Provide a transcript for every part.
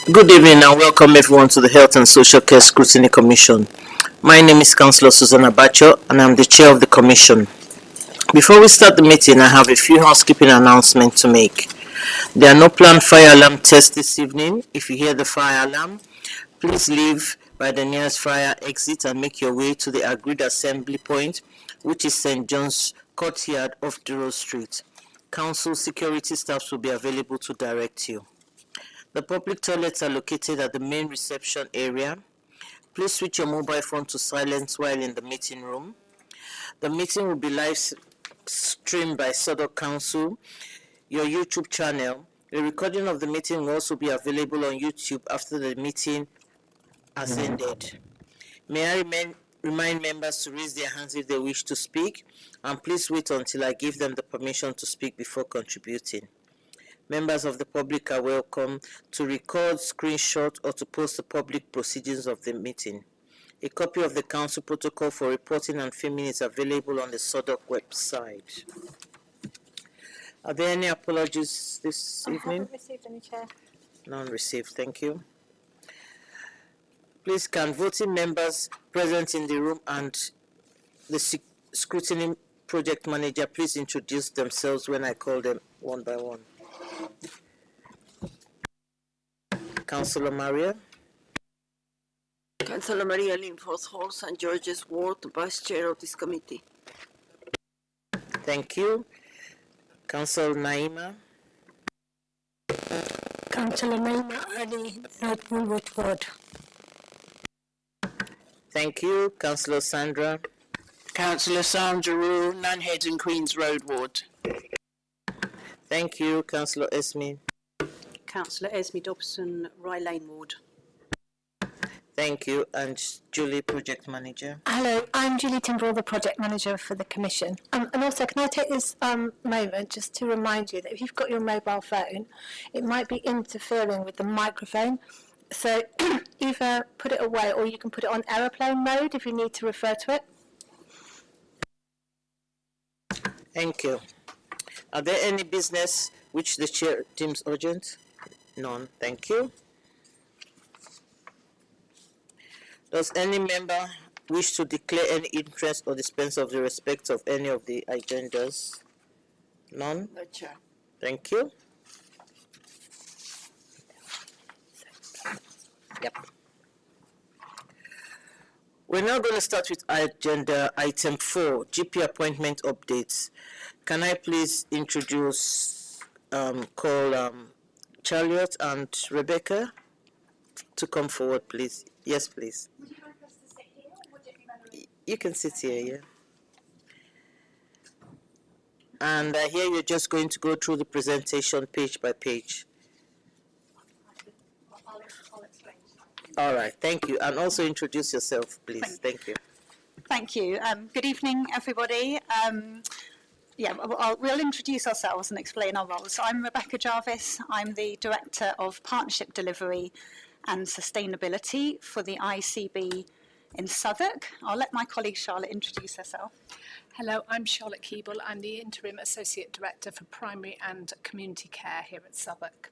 Good evening and welcome everyone to the Health and Social Care Scrutiny Commission. My name is Councillor Susanna Bacho and I'm the chair of the commission. Before we start the meeting, I have a few housekeeping announcements to make. There are no planned fire alarm tests this evening. If you hear the fire alarm, please leave by the nearest fire exit and make your way to the agreed assembly point, which is St. John's Courtyard off Duro Street. Council security staffs will be available to direct you. The public toilets are located at the main reception area. Please switch your mobile phone to silent while in the meeting room. The meeting will be live streamed by Southwark Council, your YouTube channel. A recording of the meeting will also be available on YouTube after the meeting has ended. May I remind members to raise their hands if they wish to speak, and please wait until I give them the permission to speak before contributing. Members of the public are welcome to record, screenshot, or to post the public proceedings of the meeting. A copy of the council protocol for reporting and filming is available on the Southwark website. Are there any apologies this evening? I haven't received any, Chair. None received, thank you. Please, can voting members present in the room and the scrutiny project manager please introduce themselves when I call them one by one. Councillor Maria. Councillor Maria Linforth Hall, St. George's Ward, Vice Chair of this committee. Thank you. Councillor Naima. Councillor Naima Ali, North Woolwich Ward. Thank you. Councillor Sandra. Councillor Sandra Rule, Nunheads and Queens Road Ward. Thank you. Councillor Esme. Councillor Esme Dobson, Rye Lane Ward. Thank you. And Julie, Project Manager. Hello, I'm Julie Timbrell, the Project Manager for the Commission. And also, can I take this moment just to remind you that if you've got your mobile phone, it might be interfering with the microphone. So either put it away or you can put it on aeroplane mode if you need to refer to it. Thank you. Are there any business which the chair deems urgent? None. Thank you. Does any member wish to declare any interest or dispense of the respect of any of the agendas? None? No, Chair. Thank you. Yep. We're now going to start with agenda item 4, GP appointment updates. Can I please introduce, call Charlotte and Rebecca to come forward, please? Yes, please. Would you like us to sit here, or would it be better? You can sit here, yeah. And here you're just going to go through the presentation page by page. I'll explain. All right, thank you. And also introduce yourself, please. Thank you. Thank you. Good evening, everybody. We'll introduce ourselves and explain our roles. So I'm Rebecca Jarvis. I'm the Director of Partnership Delivery and Sustainability for the ICB in Southwark. I'll let my colleague Charlotte introduce herself. Hello, I'm Charlotte Keeble. I'm the Interim Associate Director for Primary and Community Care here at Southwark.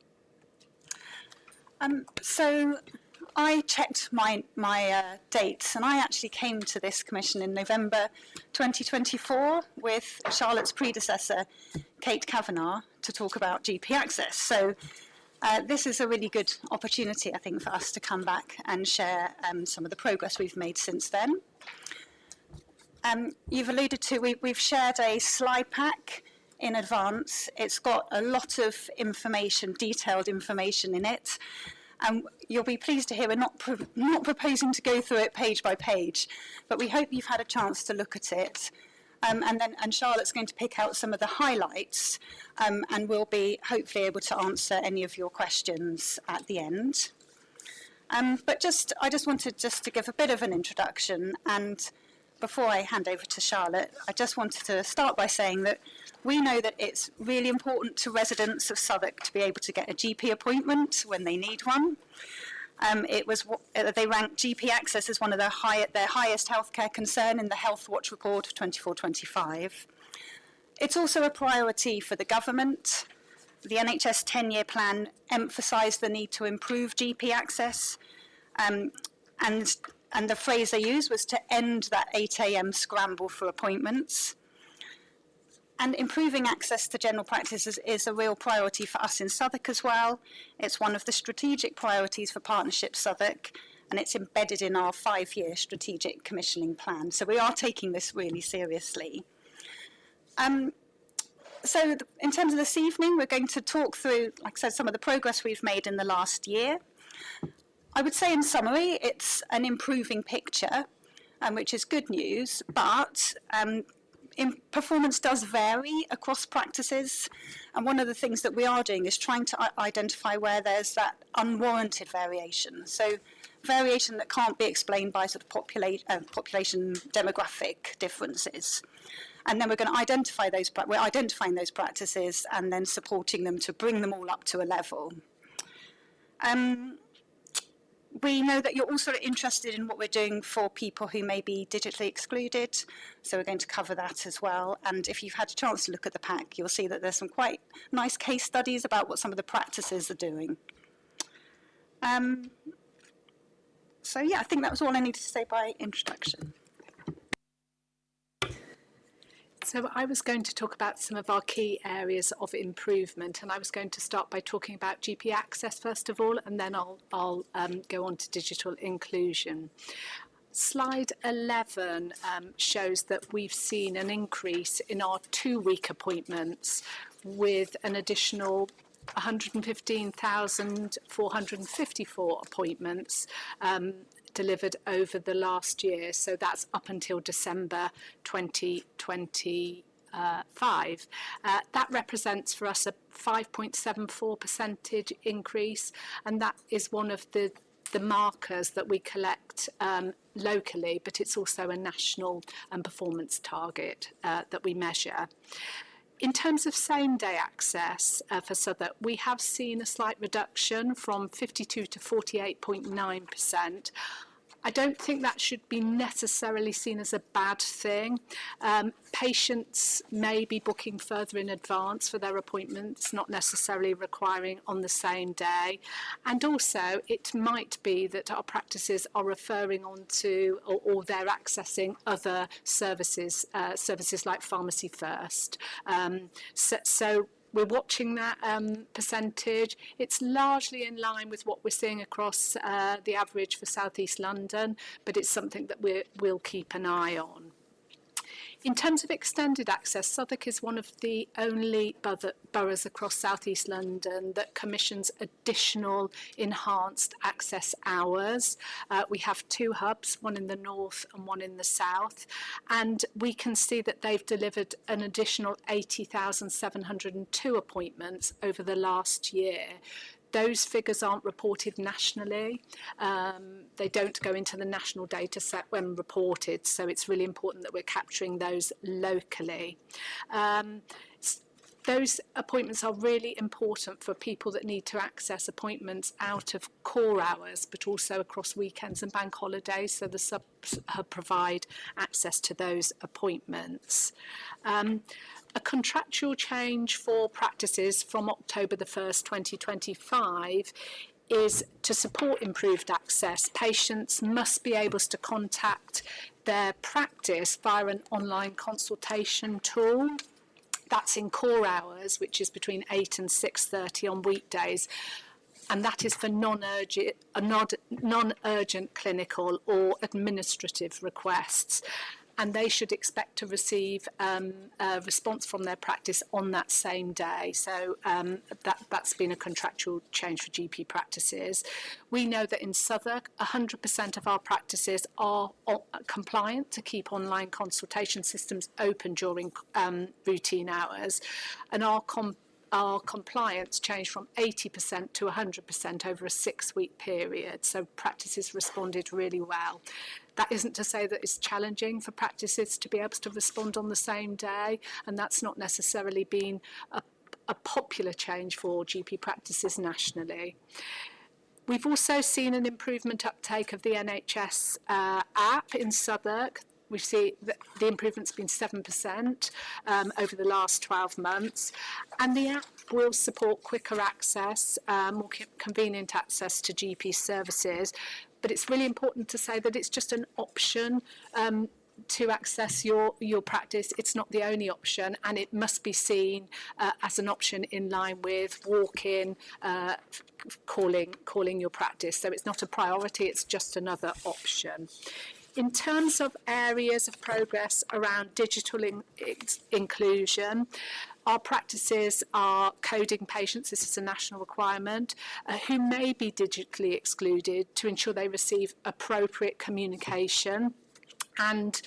So I checked my dates, and I actually came to this commission in November 2024 with Charlotte's predecessor, Kate Kavanagh, to talk about GP access. So this is a really good opportunity, I think, for us to come back and share some of the progress we've made since then. You've alluded to, we've shared a slide pack in advance. It's got a lot of information, detailed information in it. And you'll be pleased to hear we're not proposing to go through it page by page, but we hope you've had a chance to look at it. And Charlotte's going to pick out some of the highlights, and we'll be hopefully able to answer any of your questions at the end. But I just wanted to give a bit of an introduction, and before I hand over to Charlotte, I just wanted to start by saying that we know that it's really important to residents of Southwark to be able to get a GP appointment when they need one. They ranked GP access as one of their highest healthcare concern in the Health Watch report of 24-25. It's also a priority for the government, The NHS 10-year plan emphasised the need to improve GP access, and the phrase they used was to end that 8 a.m. scramble for appointments. And improving access to general practice is a real priority for us in Southwark as well. It's one of the strategic priorities for Partnership Southwark, and it's embedded in our 5-year strategic commissioning plan. So we are taking this really seriously. So in terms of this evening, we're going to talk through, like I said, some of the progress we've made in the last year. I would say in summary, it's an improving picture, which is good news, but performance does vary across practices, and one of the things that we are doing is trying to identify where there's that unwarranted variation. So variation that can't be explained by sort of population demographic differences. And then we're going to identify those, we're identifying those practices and then supporting them to bring them all up to a level. We know that you're also interested in what we're doing for people who may be digitally excluded, so we're going to cover that as well. And if you've had a chance to look at the pack, you'll see that there's some quite nice case studies about what some of the practices are doing. So yeah, I think that was all I needed to say by introduction. So I was going to talk about some of our key areas of improvement, and I was going to start by talking about GP access first of all, and then I'll go on to digital inclusion. Slide 11 shows that we've seen an increase in our 2-week appointments with an additional 115,454 appointments delivered over the last year, so that's up until December 2025. That represents for us a 5.74% increase, and that is one of the markers that we collect locally, but it's also a national performance target that we measure. In terms of same-day access for Southwark, we have seen a slight reduction from 52 to 48.9%. I don't think that should be necessarily seen as a bad thing. Patients may be booking further in advance for their appointments, not necessarily requiring on the same day. And also, it might be that our practices are referring on to or they're accessing other services, services like Pharmacy First. So we're watching that percentage. It's largely in line with what we're seeing across the average for South East London, but it's something that we'll keep an eye on. In terms of extended access, Southwark is one of the only boroughs across South East London that commissions additional enhanced access hours. We have 2 hubs, one in the north and one in the south, and we can see that they've delivered an additional 80,702 appointments over the last year. Those figures aren't reported nationally. They don't go into the national data set when reported, so it's really important that we're capturing those locally. Those appointments are really important for people that need to access appointments out of core hours, but also across weekends and bank holidays, so the sub-hub provide access to those appointments. A contractual change for practices from October the 1st, 2025 is to support improved access. Patients must be able to contact their practice via an online consultation tool. That's in core hours, which is between 8 and 6:30 on weekdays. And that is for non-urgent clinical or administrative requests. And they should expect to receive a response from their practice on that same day. So that's been a contractual change for GP practices. We know that in Southwark, 100% of our practices are compliant to keep online consultation systems open during routine hours. And our compliance changed from 80% to 100% over a 6-week period. So practices responded really well. That isn't to say that it's challenging for practices to be able to respond on the same day, and that's not necessarily been a popular change for GP practices nationally. We've also seen an improvement uptake of the NHS app in Southwark. we see that the improvement's been 7% over the last 12 months, and the app will support quicker access, more convenient access to GP services. But it's really important to say that it's just an option to access your practice. It's not the only option, and it must be seen as an option in line with walk-in, calling your practice. So it's not a priority, it's just another option. In terms of areas of progress around digital inclusion, our practices are coding patients, this is a national requirement, who may be digitally excluded to ensure they receive appropriate communication and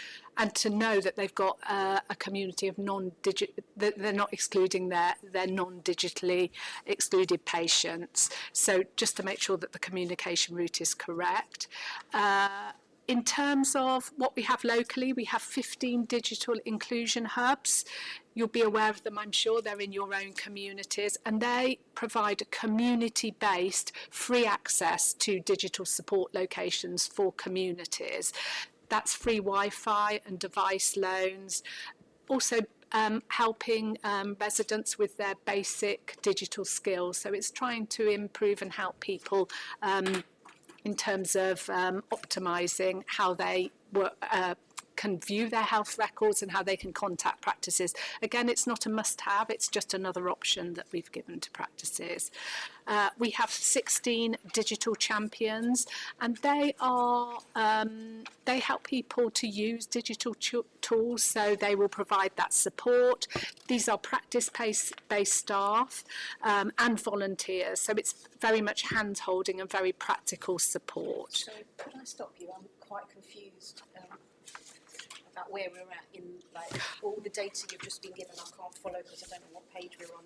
to know that they've got a community of that they're not excluding their non-digitally excluded patients. So just to make sure that the communication route is correct. In terms of what we have locally, we have 15 digital inclusion hubs. You'll be aware of them, I'm sure. They're in your own communities, and they provide a community-based free access to digital support locations for communities. That's free Wi-Fi and device loans. Also helping residents with their basic digital skills. So it's trying to improve and help people in terms of optimising how they can view their health records and how they can contact practices. Again, it's not a must-have, it's just another option that we've given to practices. We have 16 digital champions, and they help people to use digital tools, so they will provide that support. These are practice-based staff and volunteers, so it's very much hand-holding and very practical support. So could I stop you? I'm quite confused about where we're at in all the data you've just been given. I can't follow because I don't know what page we're on.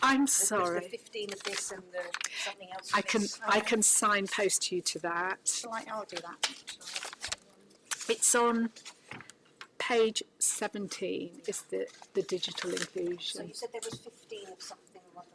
I'm There's sorry. the 15 of this and the something else. I can signpost you to that. I'll do that. It's on page 17. Is the digital inclusion? So you said there was 15 of something or other.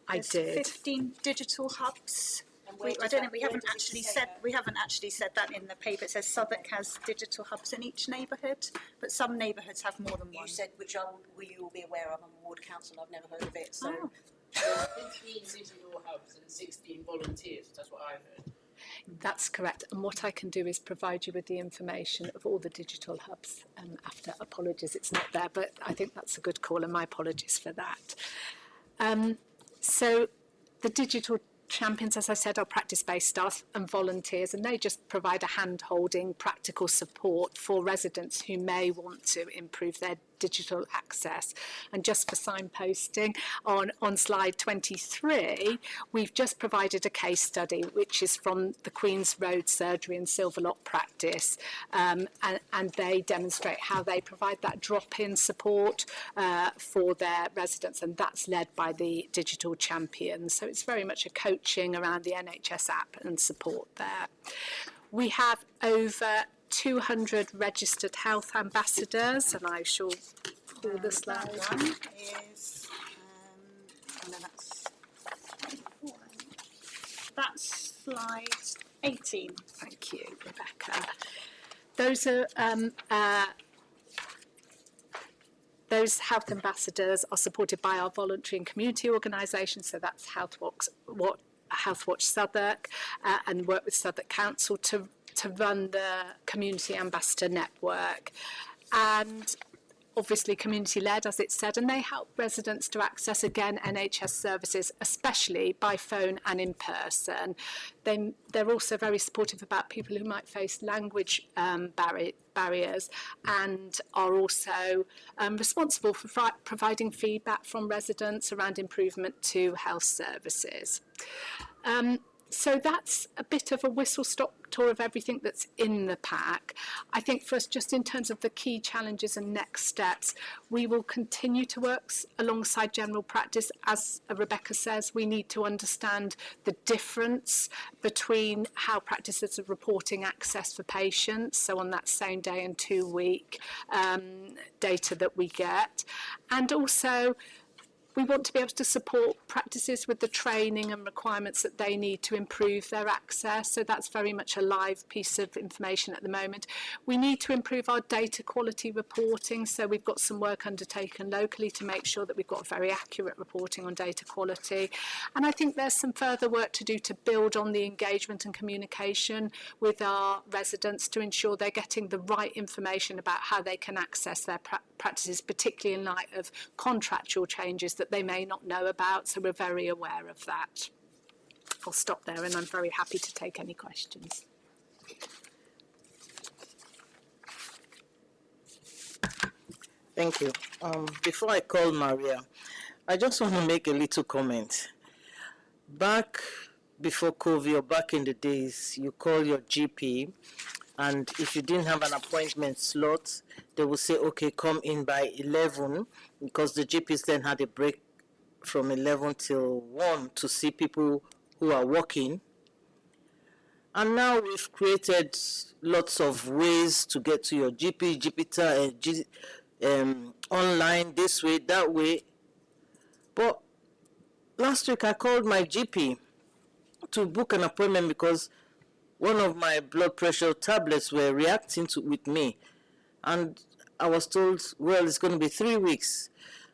I There's did. 15 digital hubs. And where I does don't that- know. We where haven't does it actually say said that? we haven't actually said that in the paper. It says Southwark has digital hubs in each neighbourhood, but some neighbourhoods have more than one. You said which will you all be aware of? I'm a ward council. I've never heard of it. So. Oh. 15 digital hubs and 16 volunteers. That's what I heard. That's correct. And what I can do is provide you with the information of all the digital hubs after. Apologies, it's not there, but I think that's a good call, and my apologies for that. So the digital champions, as I said, are practice-based staff and volunteers, and they just provide a hand-holding practical support for residents who may want to improve their digital access. And just for signposting, on slide 23, we've just provided a case study, which is from the Queen's Road Surgery and Silverlock practice, and they demonstrate how they provide that drop-in support for their residents, and that's led by the digital champions. So it's very much a coaching around the NHS app and support there. We have over 200 registered health ambassadors, and I shall pull the slide. That one is, no, that's slide 18. Thank you, Rebecca. Those are those health ambassadors are supported by our voluntary and community organisations, so that's Healthwatch Southwark, and work with Southwark Council to run the community ambassador network, and obviously community led, as it said, and they help residents to access again NHS services, especially by phone and in person. They're also very supportive about people who might face language barriers, and are also responsible for providing feedback from residents around improvement to health services. So that's a bit of a whistle-stop tour of everything that's in the pack. I think for us, just in terms of the key challenges and next steps, we will continue to work alongside general practice. As Rebecca says, we need to understand the difference between how practices are reporting access for patients, so on that same day and 2 week data that we get, and also We want to be able to support practices with the training and requirements that they need to improve their access. So that's very much a live piece of information at the moment. We need to improve our data quality reporting. So we've got some work undertaken locally to make sure that we've got very accurate reporting on data quality. And I think there's some further work to do to build on the engagement and communication with our residents to ensure they're getting the right information about how they can access their practices, particularly in light of contractual changes that they may not know about. So we're very aware of that. I'll stop there, and I'm very happy to take any questions. Thank you. Before I call Maria, I just want to make a little comment. Back before COVID, or back in the days, you call your GP, and if you didn't have an appointment slot, they will say, okay, come in by 11, because the GPs then had a break from 11 till 1 to see people who are working. And now we've created lots of ways to get to your GP, online, this way, that way. But last week I called my GP to book an appointment because one of my blood pressure tablets were reacting with me. And I was told, well, it's going to be 3 weeks.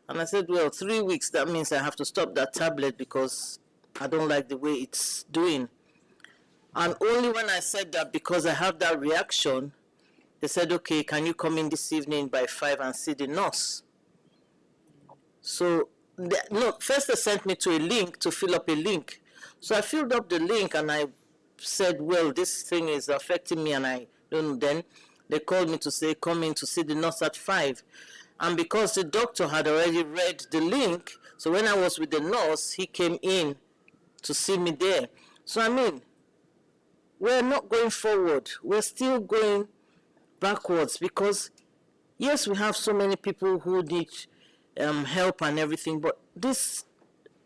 And I said, well, 3 weeks, that means I have to stop that tablet because I don't like the way it's doing. And only when I said that, because I have that reaction, they said, okay, can you come in this evening by 5 and see the nurse? So, first they sent me to a link to fill up a link. So I filled up the link and I said, well, this thing is affecting me, and I don't know. Then they called me to say, come in to see the nurse at 5. And because the doctor had already read the link, so when I was with the nurse, he came in to see me there. So I mean, we're not going forward. We're still going backwards, because yes, we have so many people who need help and everything, but this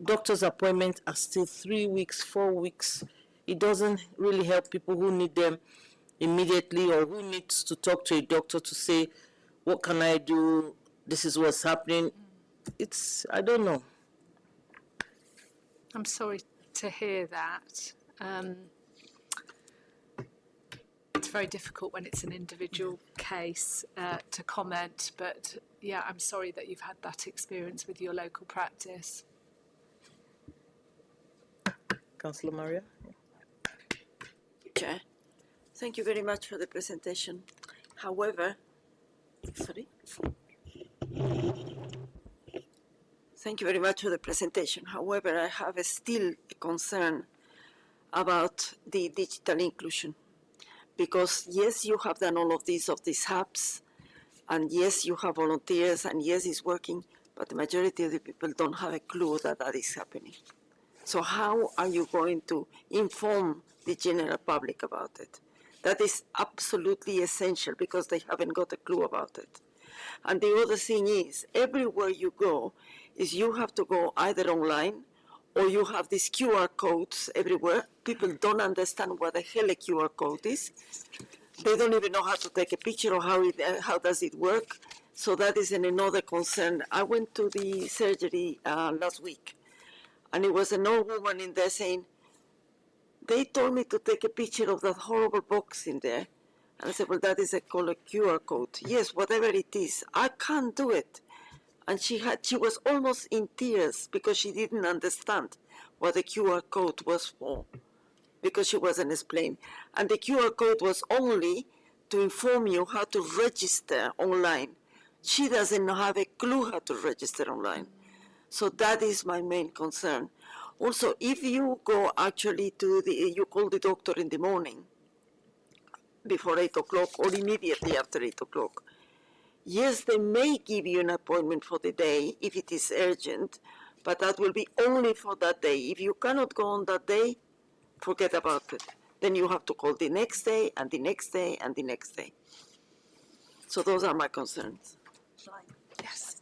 doctor's appointment are still 3 weeks, 4 weeks. It doesn't really help people who need them immediately, or who needs to talk to a doctor to say, what can I do? This is what's happening. I don't know. I'm sorry to hear that. It's very difficult when it's an individual case to comment, but yeah, I'm sorry that you've had that experience with your local practice. Councillor Maria? Chair, thank you very much for the presentation. However, thank you very much for the presentation. However, I have still a concern about the digital inclusion. Because yes, you have done all of these hubs, and yes, you have volunteers, and yes, it's working, but the majority of the people don't have a clue that that is happening. So how are you going to inform the general public about it? That is absolutely essential, because they haven't got a clue about it. And the other thing is, everywhere you go, is you have to go either online, or you have these QR codes everywhere. People don't understand what the hell a QR code is. They don't even know how to take a picture, or how does it work. So that is another concern. I went to the surgery last week, and it was an old woman in there saying, they told me to take a picture of that horrible box in there. And I said, well, that is called a QR code. Yes, whatever it is, I can't do it. And she was almost in tears because she didn't understand what the QR code was for, because she wasn't explained. And the QR code was only to inform you how to register online. She doesn't have a clue how to register online. So that is my main concern. Also, if you go actually you call the doctor in the morning, before 8 o'clock or immediately after 8 o'clock, yes, they may give you an appointment for the day if it is urgent, but that will be only for that day. If you cannot go on that day, forget about it. Then you have to call the next day, and the next day, and the next day. So those are my concerns. Yes.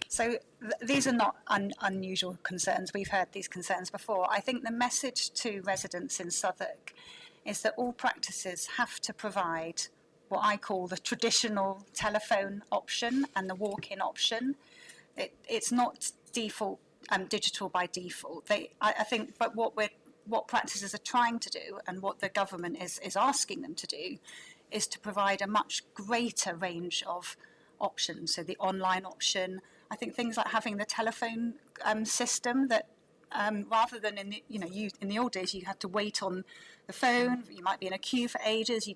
So these are not unusual concerns. We've heard these concerns before. I think the message to residents in Southwark is that all practices have to provide what I call the traditional telephone option and the walk-in option, it's not default digital by default. I think, but what practices are trying to do, and what the government is asking them to do, is to provide a much greater range of options. So the online option, I think things like having the telephone system that rather than in the old days you had to wait on the phone, you might be in a queue for ages,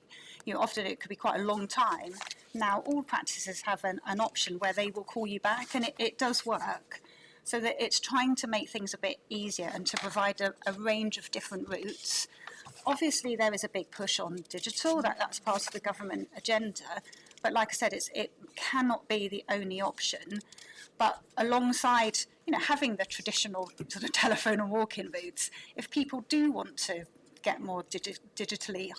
often it could be quite a long time. Now all practices have an option where they will call you back, and it does work. So that it's trying to make things a bit easier and to provide a range of different routes. Obviously there is a big push on digital, that's part of the government agenda, but like I said, it cannot be the only option. But alongside, having the traditional sort of telephone and walk-in routes, if people do want to get more digitally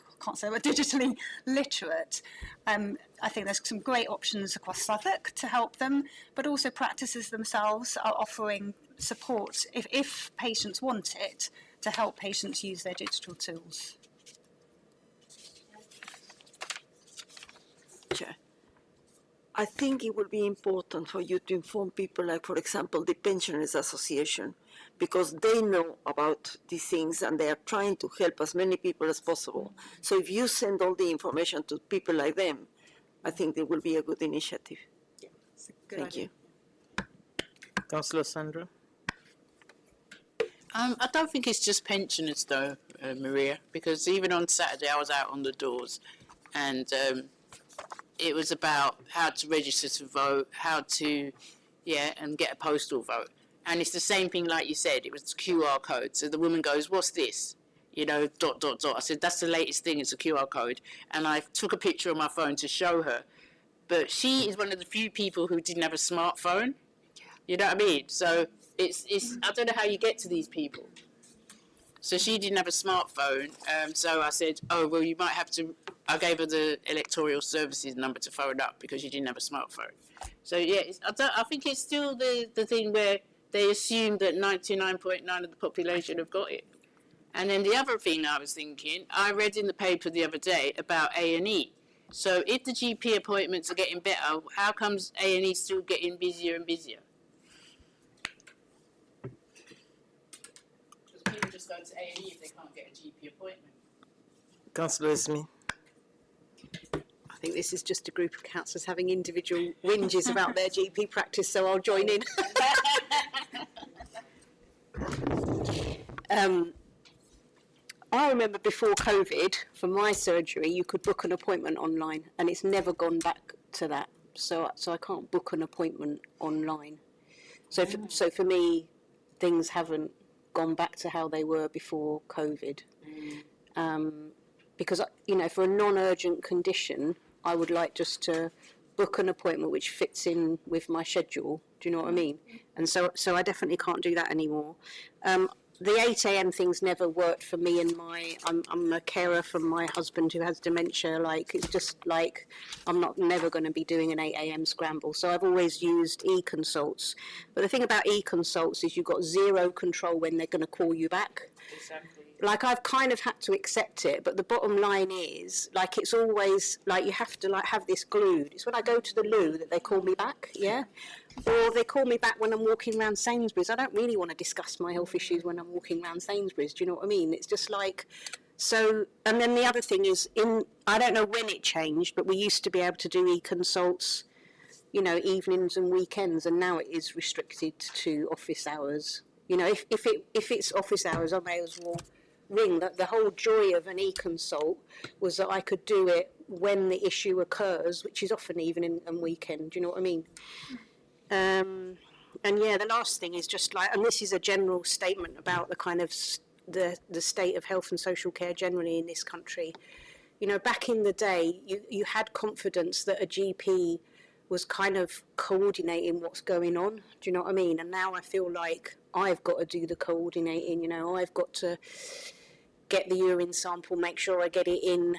literate, I think there's some great options across Southwark to help them, but also practices themselves are offering support, if patients want it, to help patients use their digital tools. Chair, I think it will be important for you to inform people, like, for example, the Pensioners Association, because they know about these things and they are trying to help as many people as possible. So if you send all the information to people like them, I think it will be a good initiative. Yeah, it's a good Thank idea. you. Councillor Sandra? I don't think it's just pensioners though, Maria, because even on Saturday I was out on the doors, and it was about how to register to vote, and get a postal vote. And it's the same thing like you said, it was QR code. So the woman goes, what's this? Dot. I said, that's the latest thing, it's a QR code. And I took a picture on my phone to show her. But she is one of the few people who didn't have a smartphone. You know what I mean? So it's I don't know how you get to these people. So she didn't have a smartphone. So I said, oh, well, you might have to, I gave her the electoral services number to phone up because she didn't have a smartphone. So yeah, I think it's still the thing where they assume that 99.9% of the population have got it. And then the other thing I was thinking, I read in the paper the other day about A&E. So if the GP appointments are getting better, how comes A&E still getting busier and busier? Because people just go to A&E if they can't get a GP appointment. Councillor Esme? I think this is just a group of councillors having individual whinges about their GP practice, so I'll join in. I remember before COVID, for my surgery, you could book an appointment online, and it's never gone back to that. So I can't book an appointment online. So for me, things haven't gone back to how they were before COVID. Because, for a non-urgent condition, I would like just to book an appointment which fits in with my schedule. Do you know what I mean? And so I definitely can't do that anymore. The 8 a.m. things never worked for me and I'm a carer for my husband who has dementia. It's just I'm never going to be doing an 8 a.m. scramble. So I've always used e-consults. But the thing about e-consults is you've got zero control when they're going to call you back. Exactly. I've kind of had to accept it, but the bottom line is, it's always, you have to, have this glued. It's when I go to the loo that they call me back, yeah? Or they call me back when I'm walking around Sainsbury's. I don't really want to discuss my health issues when I'm walking around Sainsbury's, do you know what I mean? It's just so, and then the other thing is, I don't know when it changed, but we used to be able to do e-consults, evenings and weekends, and now it is restricted to office hours. If it's office hours, I may as well ring. The whole joy of an e-consult was that I could do it when the issue occurs, which is often evening and weekend. Do you know what I mean? And yeah, the last thing is just and this is a general statement about the kind of the state of health and social care generally in this country. Back in the day, you had confidence that a GP was kind of coordinating what's going on. Do you know what I mean? And now I feel like I've got to do the coordinating. I've got to get the urine sample, make sure I get it in,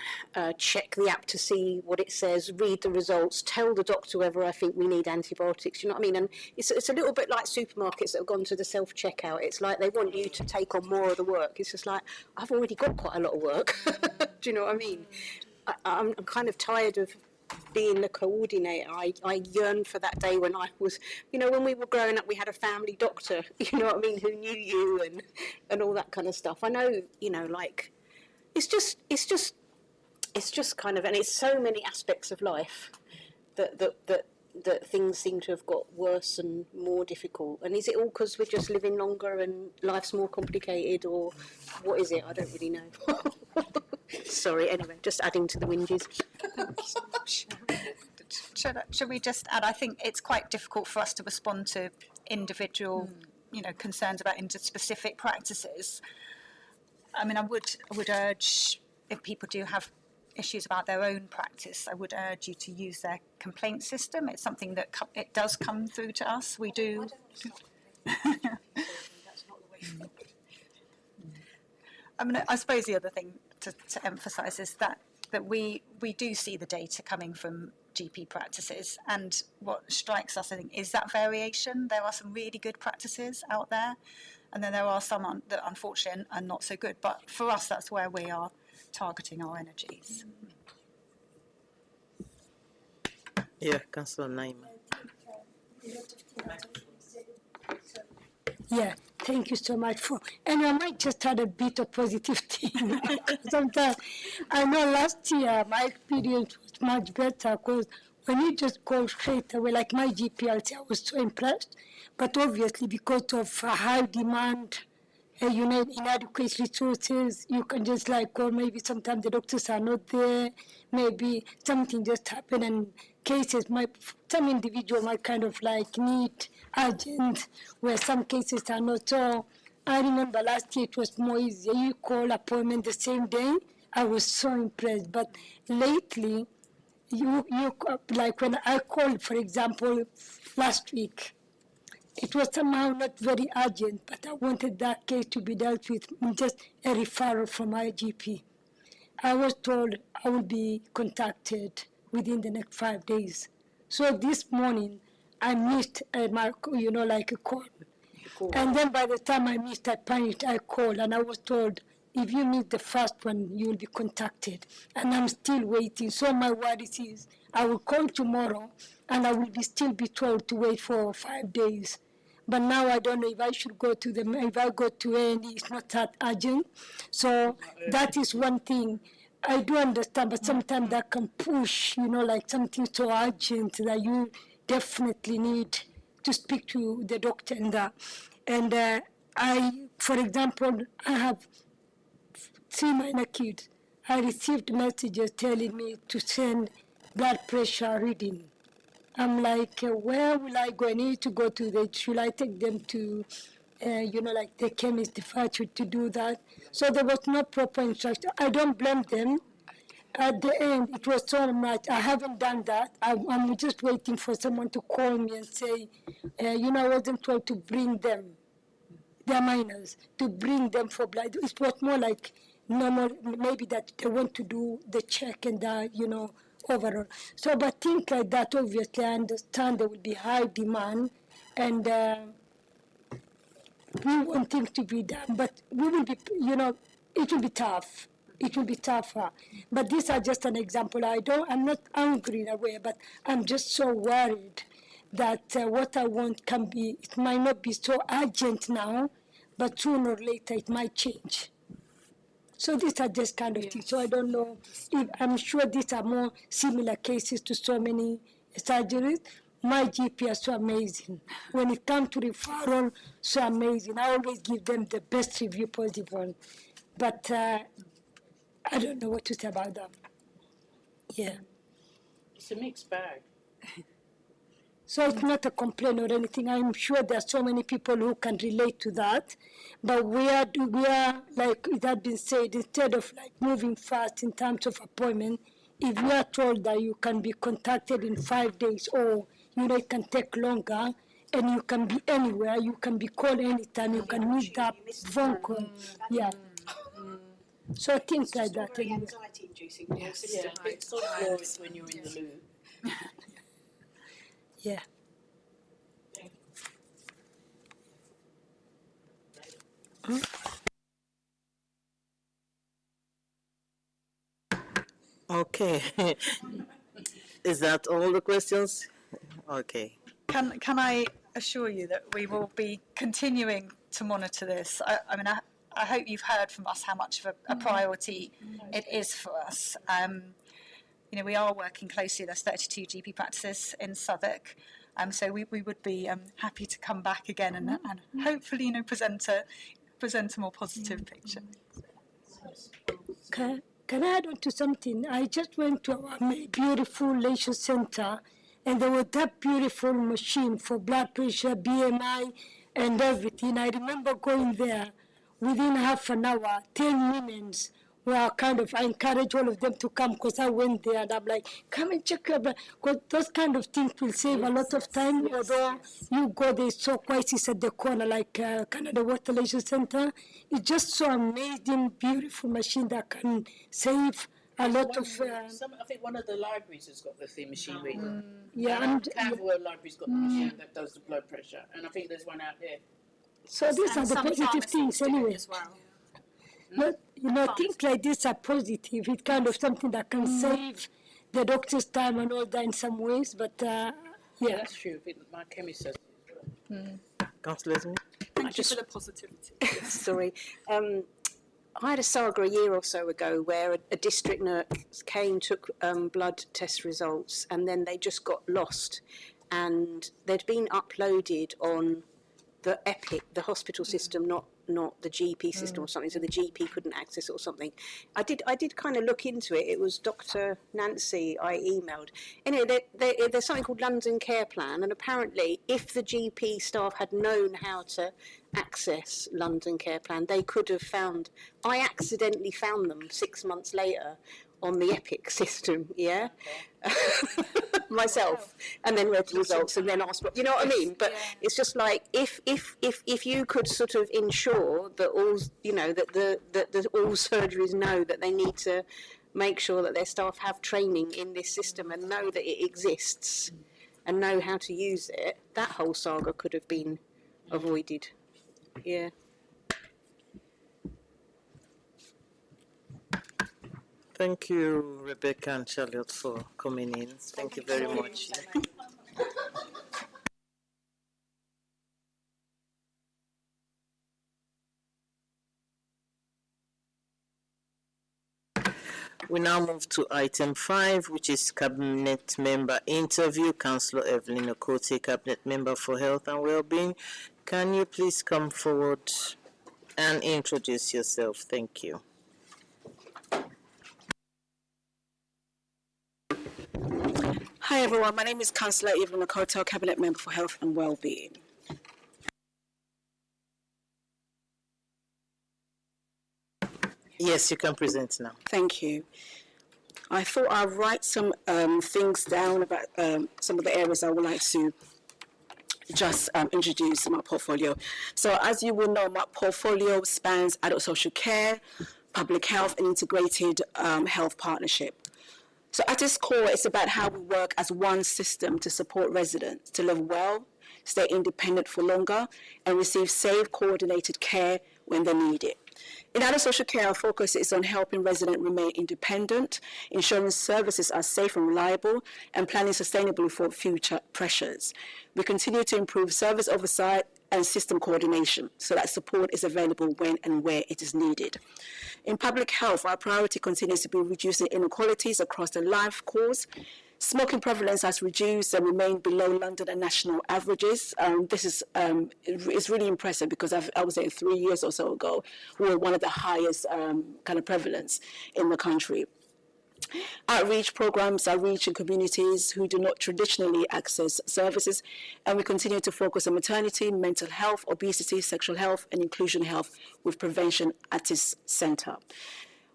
check the app to see what it says, read the results, tell the doctor whether I think we need antibiotics, you know what I mean? And it's a little bit like supermarkets that have gone to the self-checkout. It's like they want you to take on more of the work. It's just like, I've already got quite a lot of work. Do you know what I mean? I'm kind of tired of being the coordinator, I yearn for that day when I was, you know, when we were growing up, we had a family doctor, you know what I mean, who knew you and all that kind of stuff. I know, you know, like, it's just kind of, and it's so many aspects of life that things seem to have got worse and more difficult. And is it all because we're just living longer and life's more complicated, or what is it? I don't really know. Sorry, anyway, just adding to the whinges. Should we just add? I think it's quite difficult for us to respond to individual, you know, concerns about specific practices. I mean, I would urge, if people do have issues about their own practice, I would urge you to use their complaint system. It's something that it does come through to us. We do. I mean, I suppose the other thing to emphasise is that we do see the data coming from GP practices, and what strikes us, I think, is that variation. There are some really good practices out there, and then there are some that unfortunately are not so good. But for us, that's where we are targeting our energies. Yeah, Councillor Naima. Yeah, thank you so much for. And I might just add a bit of positive thing. Sometimes I know last year my experience was much better because when you just call straight away, like my GPLC, I was so impressed. But obviously, because of high demand, you know, inadequate resources, you can just like call. Maybe sometimes the doctors are not there. Maybe something just happened, and cases some individual might kind of like need urgent, where some cases are not. So I remember last year it was more easier. You call appointment the same day. I was so impressed. But lately, you like when I called, for example, last week, it was somehow not very urgent, but I wanted that case to be dealt with, just a referral from my GP. I was told I will be contacted within the next 5 days. So this morning, I missed like a call. And then by the time I missed, I panicked, I called, and I was told, if you miss the first one, you will be contacted. And I'm still waiting. So my worry is, I will call tomorrow, and I will still be told to wait for 5 days. But now I don't know if I should go to them. If I go to any, it's not that urgent. So that is one thing. I do understand, but sometimes that can push, like something so urgent that you definitely need to speak to the doctor and that. And for example, I have 3 minor kids. I received messages telling me to send blood pressure reading. I'm like, where will I go? I need to go to should I take them to, like the chemist, the pharmacy to do that? So there was no proper instruction. I don't blame them. At the end, it was so much. I haven't done that. I'm just waiting for someone to call me and say, I wasn't told to bring them, their minors, to bring them for blood. It was more like normal, maybe that they want to do the check and that, overall. So, but things like that, obviously, I understand there will be high demand, and we want things to be done, but we will be, it will be tough. It will be tougher. But these are just an example. I'm not angry in a way, but I'm just so worried that what I want it might not be so urgent now, but sooner or later it might change. So these are just kind of things. So I don't know if I'm sure these are more similar cases to so many surgeries. My GP are so amazing. When it comes to referral, so amazing. I always give them the best review possible. But I don't know what to say about them. Yeah. It's a mixed bag. So it's not a complaint or anything. I'm sure there are so many people who can relate to that. But we are like it had been said, instead of like moving fast in terms of appointment, if you are told that you can be contacted in 5 days, or it can take longer, and you can be anywhere, you can be called anytime, you can meet that phone call. Yeah. So things like that. Very anxiety-inducing. Yes. Yeah. It's so glorious when you're in the loo. Yeah. Okay. Is that all the questions? Okay. Can I assure you that we will be continuing to monitor this? I hope you've heard from us how much of a priority it is for us. We are working closely. There's 32 GP practices in Southwark, so we would be happy to come back again and hopefully present a more positive picture. Can I add on to something? I just went to our beautiful leisure center, and there was that beautiful machine for blood pressure, BMI, and everything. I remember going there within half an hour, 10 minutes. Well, I encourage all of them to come because I went there and I'm like, come and check your blood. Because those kind of things will save a lot of time. Although you go there, so crisis at the corner, like Canada Water Leisure Center. It's just so amazing, beautiful machine that can save a lot of. I think one of the libraries has got the thing machine reader. Yeah, and Camberwell Library's got the machine that does the blood pressure, and I think there's one out there. So these are the positive things anyway. But, things like this are positive. It's kind of something that can save the doctor's time and all that in some ways. But, yeah. That's true. My chemist says Councillor Esme? Thank you for the positivity. Sorry. I had a saga a year or so ago where a district nurse came, took blood test results, and then they just got lost. And they'd been uploaded on the Epic, the hospital system, not the GP system or something, so the GP couldn't access it or something. I did kind of look into it. It was Dr. Nancy I emailed. Anyway, there's something called London Care Plan, and apparently if the GP staff had known how to access London Care Plan, they could have found, I accidentally found them 6 months later on the Epic system, yeah? Myself, and then read the results and then asked, you know what I mean? But it's just like, if you could sort of ensure that all, that all surgeries know that they need to make sure that their staff have training in this system and know that it exists and know how to use it, that whole saga could have been avoided. Yeah. Thank you, Rebecca and Charlotte, for coming in. Thank you very much. We now move to item 5, which is Cabinet Member Interview. Councillor Evelyn Okotie, Cabinet Member for Health and Wellbeing. Can you please come forward and introduce yourself? Thank you. Hi everyone, my name is Councillor Evelyn Okotie, Cabinet Member for Health and Wellbeing. Yes, you can present now. Thank you. I thought I'd write some things down about some of the areas I would like to just introduce in my portfolio. So as you will know, my portfolio spans adult social care, public health and integrated health partnership. So at its core, it's about how we work as one system to support residents to live well, stay independent for longer, and receive safe, coordinated care when they need it. In adult social care, our focus is on helping residents remain independent, ensuring services are safe and reliable, and planning sustainably for future pressures. We continue to improve service oversight and system coordination so that support is available when and where it is needed. In public health, our priority continues to be reducing inequalities across the life course. Smoking prevalence has reduced and remained below London and national averages. This is it's really impressive because I was there 3 years or so ago. We were one of the highest kind of prevalence in the country. Outreach programs are reaching communities who do not traditionally access services, and we continue to focus on maternity, mental health, obesity, sexual health, and inclusion health with prevention at its centre.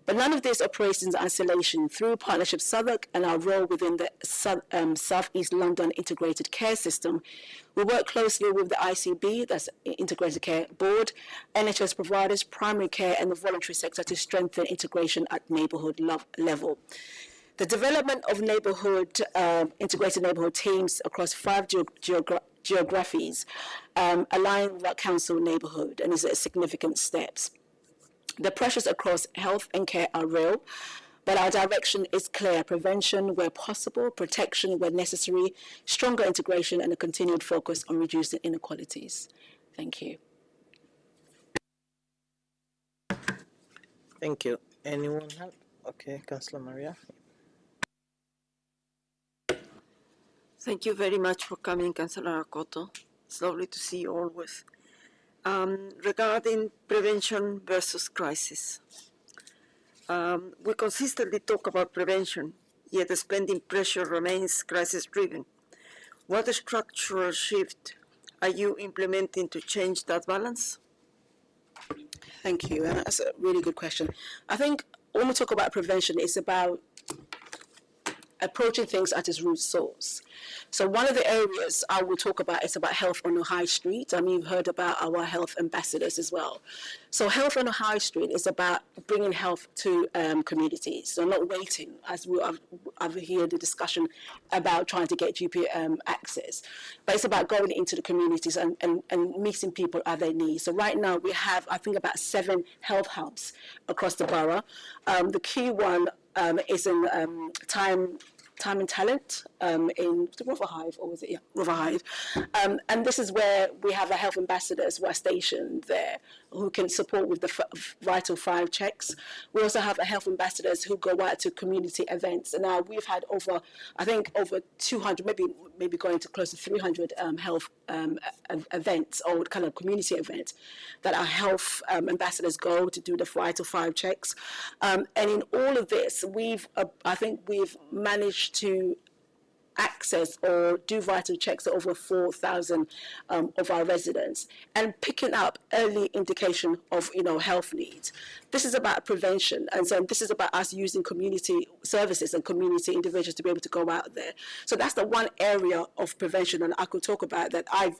But none of this operates in isolation. Through Partnership Southwark and our role within the South East London Integrated Care System, we work closely with the ICB, that's Integrated Care Board, NHS providers, primary care and the voluntary sector to strengthen integration at neighbourhood level. The development of integrated neighbourhood teams across 5 geographies align with our council neighbourhood and is a significant steps. The pressures across health and care are real, But our direction is clear: prevention where possible, protection where necessary, stronger integration, and a continued focus on reducing inequalities. Thank you. Thank you. Anyone have? Okay, Councillor Maria. Thank you very much for coming, Councillor Akoto. It's lovely to see you always. Regarding prevention versus crisis, we consistently talk about prevention, yet the spending pressure remains crisis-driven. What structural shift are you implementing to change that balance? Thank you. That's a really good question. I think when we talk about prevention, it's about approaching things at its root source. So one of the areas I will talk about is about health on the high street. I mean, you've heard about our health ambassadors as well. So health on the high street is about bringing health to communities. So not waiting, as I've heard the discussion about trying to get GP access, but it's about going into the communities and meeting people at their needs. So right now we have, I think, about 7 health hubs across the borough. The key one is in Time and Talent in Riverhive, or was it? Yeah, Riverhive. And this is where we have our health ambassadors who are stationed there, who can support with the Vital 5 checks. We also have health ambassadors who go out to community events. And now we've had over 200, maybe going to close to 300 health events, or kind of community events, that our health ambassadors go to do the Vital 5 checks. And in all of this, I think we've managed to access or do vital checks to over 4,000 of our residents, and picking up early indication of health needs. This is about prevention, and so this is about us using community services and community individuals to be able to go out there. So that's the one area of prevention, and I could talk about that I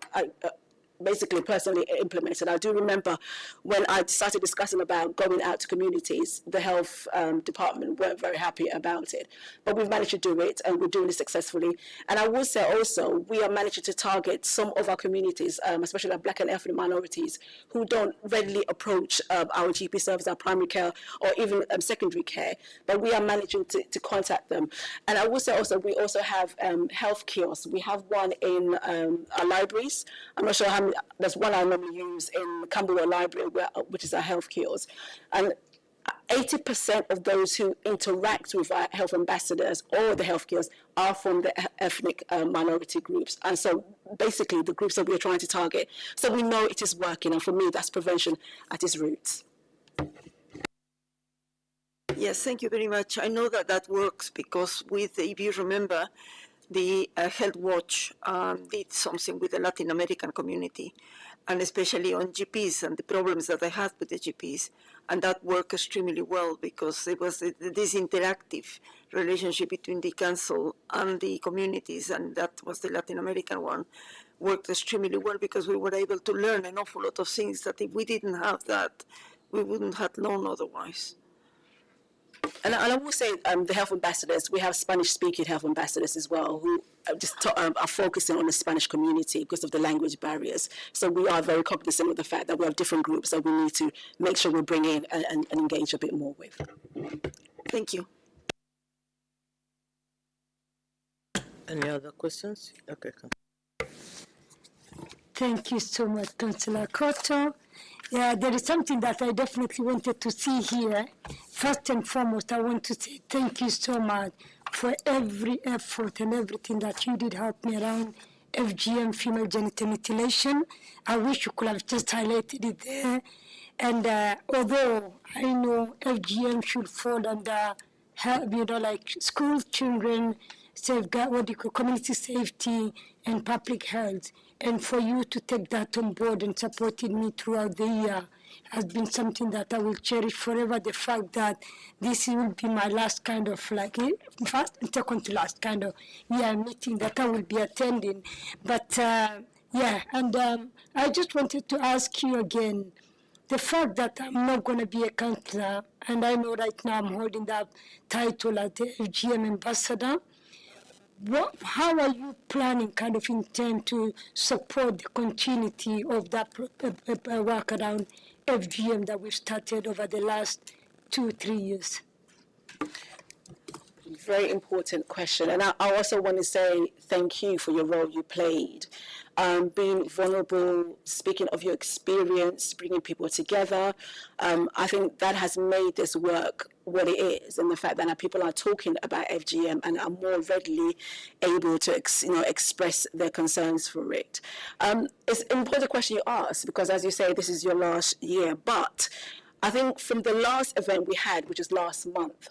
basically personally implemented. I do remember when I started discussing about going out to communities, the health department weren't very happy about it. But we've managed to do it, and we're doing it successfully. And I will say also, we are managing to target some of our communities, especially our Black and ethnic minorities, who don't readily approach our GP service, our primary care, or even secondary care. But we are managing to contact them. And I will say also, we also have health kiosks. We have one in our libraries. I'm not sure how many. There's one I normally use in Camberwell Library, which is our health kiosk. And 80% of those who interact with our health ambassadors or the health kiosks are from the ethnic minority groups. And so basically the groups that we're trying to target. So we know it is working. And for me, that's prevention at its roots. Yes, thank you very much. I know that works because if you remember, the Health Watch did something with the Latin American community, and especially on GPs and the problems that they had with the GPs. And that worked extremely well because it was this interactive relationship between the council and the communities, and that was the Latin American one. Worked extremely well because we were able to learn an awful lot of things that if we didn't have that, we wouldn't have known otherwise. And I will say the health ambassadors, we have Spanish-speaking health ambassadors as well, who are focusing on the Spanish community because of the language barriers. So we are very cognizant of the fact that we have different groups that we need to make sure we bring in and engage a bit more with. Thank you. Any other questions? Okay. Thank you so much, Councillor Koto. Yeah, there is something that I definitely wanted to see here. First and foremost, I want to say thank you so much for every effort and everything that you did help me around FGM, female genital mutilation. I wish you could have just highlighted it there. And although I know FGM should fall under, like school children, safeguard, community safety and public health. And for you to take that on board and supported me throughout the year has been something that I will cherish forever. The fact that this will be my last kind of first and second to last kind of meeting that I will be attending. But I just wanted to ask you again, the fact that I'm not going to be a councillor, and I know right now I'm holding that title as the FGM ambassador, how are you planning intent to support the continuity of that work around FGM that we've started over the last 2-3 years? Very important question. And I also want to say thank you for your role you played. Being vulnerable, speaking of your experience, bringing people together. I think that has made this work what it is, and the fact that now people are talking about FGM and are more readily able to express their concerns for it. It's an important question you ask, because as you say, this is your last year, but I think from the last event we had, which was last month,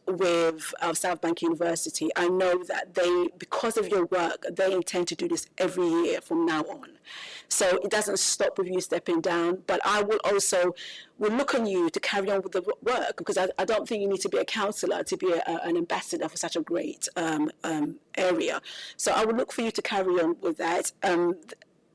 with Southbank University, I know that they, because of your work, they intend to do this every year from now on. So it doesn't stop with you stepping down, but I will look on you to carry on with the work, because I don't think you need to be a counsellor to be an ambassador for such a great area. So I will look for you to carry on with that.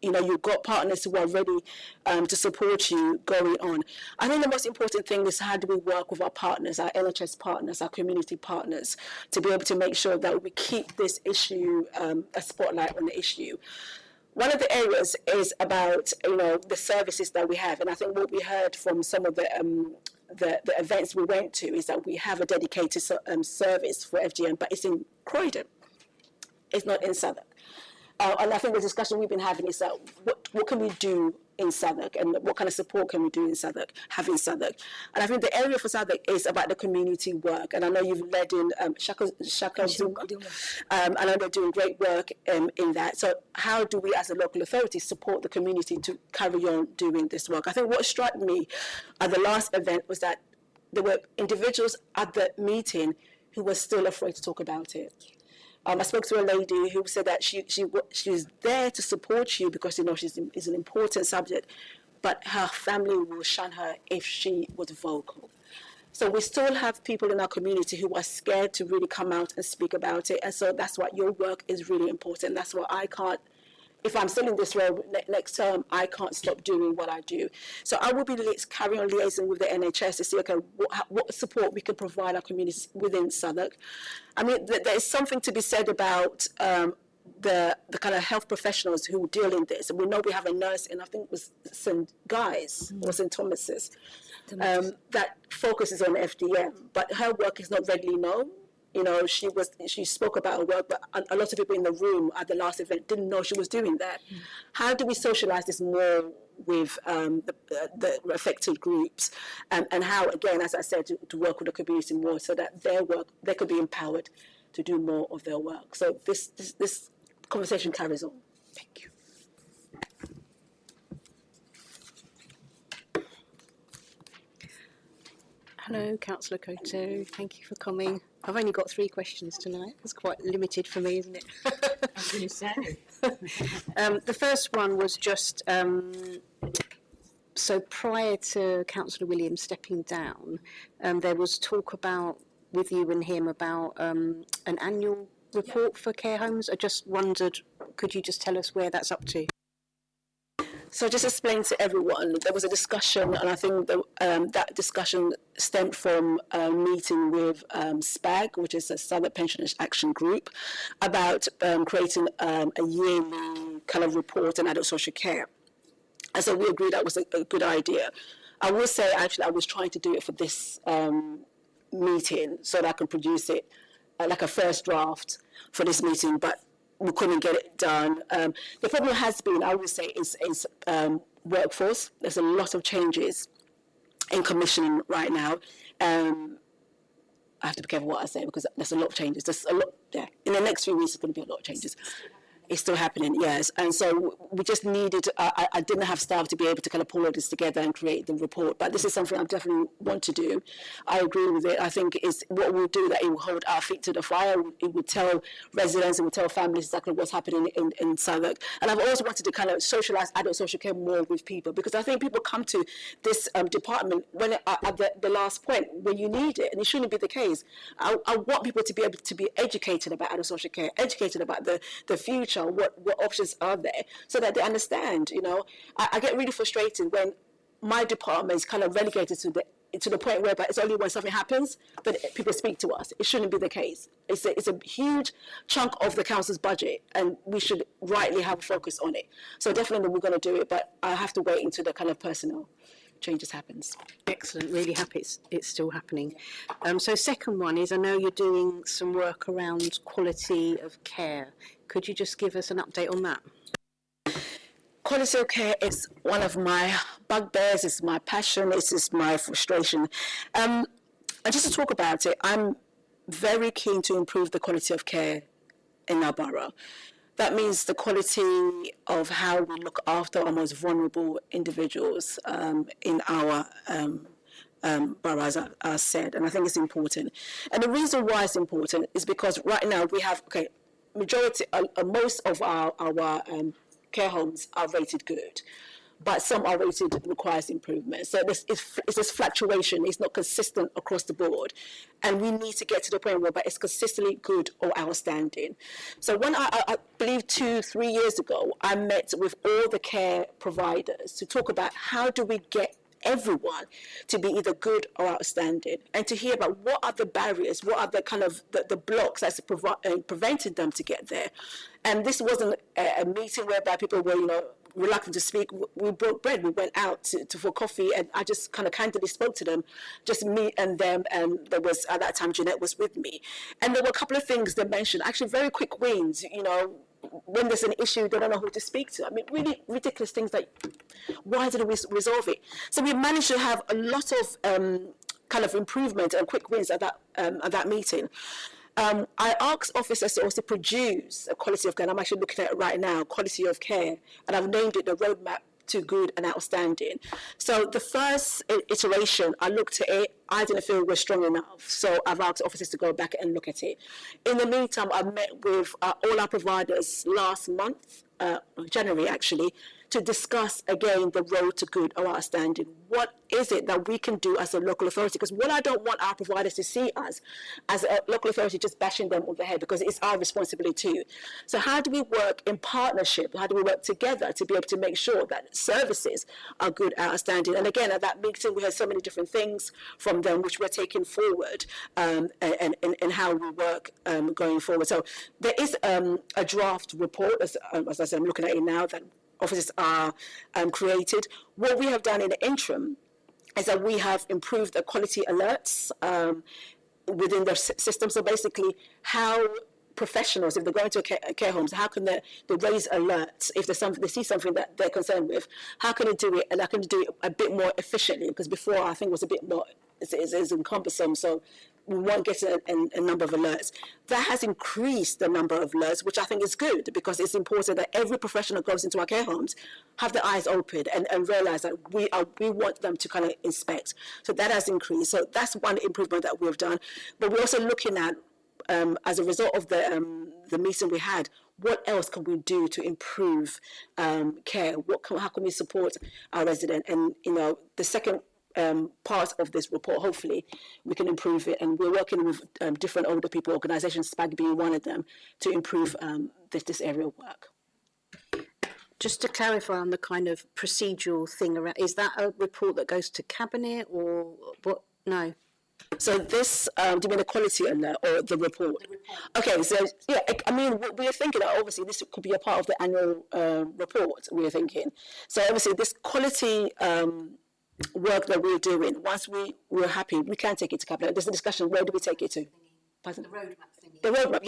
You've got partners who are ready to support you going on. I think the most important thing is, how do we work with our partners, our NHS partners, our community partners, to be able to make sure that we keep this issue, a spotlight on the issue. One of the areas is about, the services that we have. And I think what we heard from some of the events we went to is that we have a dedicated service for FGM, but it's in Croydon. It's not in Southwark. And I think the discussion we've been having is that what can we do in Southwark, and what kind of support can we do in Southwark, have in Southwark. And I think the area for Southwark is about the community work. And I know you've led in Shaka Zuma, and I know they're doing great work in that. So how do we as a local authority support the community to carry on doing this work? I think what struck me at the last event was that there were individuals at the meeting who were still afraid to talk about it. I spoke to a lady who said that she's there to support you because it's an important subject, but her family will shun her if she was vocal. So we still have people in our community who are scared to really come out and speak about it, and so that's why your work is really important. That's why I can't. If I'm still in this role next term, I can't stop doing what I do. So I will be carrying on liaising with the NHS to see, okay, what support we can provide our communities within Southwark. I mean, there is something to be said about the kind of health professionals who deal in this. And we know we have a nurse in, I think it was St. Guy's or St. Thomas's, that focuses on FGM, but her work is not readily known. She spoke about her work, but a lot of people in the room at the last event didn't know she was doing that. How do we socialise this more with the affected groups, and how, again, as I said, to work with the community more so that their work, they could be empowered to do more of their work. So this conversation carries on. Thank you. Hello, Councillor Koto. Thank you for coming. I've only got 3 questions tonight. It's quite limited for me, isn't it? I was going to say. The first one was just, so prior to Councillor Williams stepping down, there was talk with you and him about an annual report for care homes. I just wondered, could you just tell us where that's up to? So just explain to everyone, there was a discussion, and I think that discussion stemmed from a meeting with SPAG, which is a Southwark Pensioners Action Group, about creating a yearly kind of report on adult social care. And so we agreed that was a good idea. I will say, actually, I was trying to do it for this meeting so that I can produce it like a first draft for this meeting, but we couldn't get it done. The problem has been, I would say, is workforce. There's a lot of changes in commissioning right now. I have to be careful what I say because there's a lot of changes. There's a lot, yeah. In the next few weeks, there's going to be a lot of changes. It's still happening, yes. And so we just needed, I didn't have staff to be able to kind of pull all this together and create the report. But this is something I definitely want to do. I agree with it. I think it's what we'll do, that it will hold our feet to the fire. It would tell residents, it would tell families exactly what's happening in Southwark. And I've always wanted to kind of socialise adult social care more with people, because I think people come to this department when at the last point when you need it, and it shouldn't be the case. I want people to be able to be educated about adult social care, educated about the future, what options are there, so that they understand. I get really frustrated when my department is kind of relegated to the point where it's only when something happens that people speak to us. It shouldn't be the case. It's a huge chunk of the council's budget, and we should rightly have a focus on it. So definitely we're going to do it, but I have to wait until the kind of personnel changes happens. Excellent, really happy it's still happening. So second one is, I know you're doing some work around quality of care. Could you just give us an update on that? Quality of care is one of my bugbears, it's my passion, it's my frustration. And just to talk about it, I'm very keen to improve the quality of care in our borough. That means the quality of how we look after our most vulnerable individuals in our borough, as I said, and I think it's important. And the reason why it's important is because right now we have, most of our care homes are rated good, but some are rated requires improvement. So it's this fluctuation. It's not consistent across the board, and we need to get to the point where it's consistently good or outstanding. So when I believe 2-3 years ago, I met with all the care providers to talk about how do we get everyone to be either good or outstanding, and to hear about what are the barriers, what are the kind of the blocks that's preventing them to get there. And this wasn't a meeting whereby people were, reluctant to speak. We broke bread, we went out for coffee, and I just kind of candidly spoke to them, just me and them, and there was, at that time, Jeanette was with me. And there were a couple of things they mentioned, actually very quick wins, when there's an issue, they don't know who to speak to. I mean, really ridiculous things like, why didn't we resolve it? So we managed to have a lot of kind of improvement and quick wins at that meeting. I asked officers to also produce a quality of care, and I'm actually looking at it right now, quality of care, and I've named it the roadmap to good and outstanding. So the first iteration, I looked at it, I didn't feel it was strong enough, so I've asked officers to go back and look at it. In the meantime, I met with all our providers last month, January actually, to discuss again the road to good or outstanding. What is it that we can do as a local authority? Because what I don't want our providers to see us as a local authority just bashing them on the head, because it's our responsibility too. So how do we work in partnership? How do we work together to be able to make sure that services are good and outstanding? And again, at that meeting, we had so many different things from them which we're taking forward and how we work going forward. So there is a draft report, as I said, I'm looking at it now, that officers are created. What we have done in the interim is that we have improved the quality alerts within their system. So basically, how professionals, if they're going to care homes, how can they raise alerts if there's something, they see something that they're concerned with? How can they do it? And how can they do it a bit more efficiently? Because before, I think it was a bit more, it's cumbersome. So we won't get a number of alerts. That has increased the number of alerts, which I think is good, because it's important that every professional goes into our care homes, have their eyes open and realize that we want them to kind of inspect. So that has increased. So that's one improvement that we've done. But we're also looking at, as a result of the meeting we had, what else can we do to improve care? How can we support our resident? And the second part of this report, hopefully we can improve it, and we're working with different older people organisations, SPAG being one of them, to improve this area of work. Just to clarify on the kind of procedural thing around, is that a report that goes to Cabinet or what? No. So this, do you mean the quality alert or the report? Okay, so yeah, I mean, we're thinking that obviously this could be a part of the annual report, we're thinking. So obviously this quality work that we're doing, once we're happy, we can take it to Cabinet. There's a discussion, where do we take it to? Pardon? The roadmap thingy. The roadmap,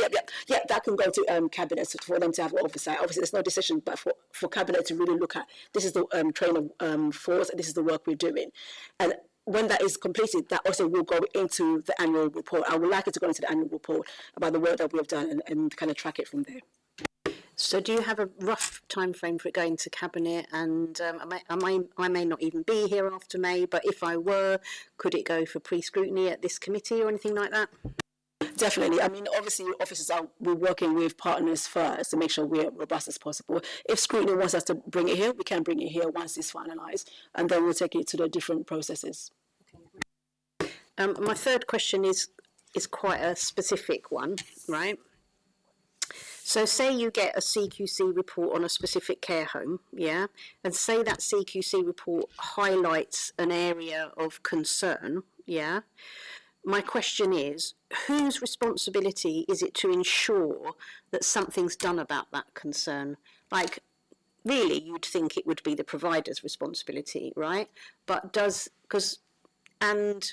yeah, that can go to Cabinet for them to have oversight. Obviously, there's no decision, but for Cabinet to really look at, this is the train of force, and this is the work we're doing. And when that is completed, that also will go into the annual report. I would like it to go into the annual report about the work that we have done and kind of track it from there. So do you have a rough time frame for it going to Cabinet? And I may not even be here after May, but if I were, could it go for pre-scrutiny at this committee or anything like that? Definitely. I mean, obviously, officers we're working with partners first to make sure we're robust as possible. If scrutiny wants us to bring it here, we can bring it here once it's finalised, and then we'll take it to the different processes. My third question is quite a specific one, right? So say you get a CQC report on a specific care home, yeah, and say that CQC report highlights an area of concern, yeah. My question is, whose responsibility is it to ensure that something's done about that concern? Like, really you'd think it would be the provider's responsibility, right? But and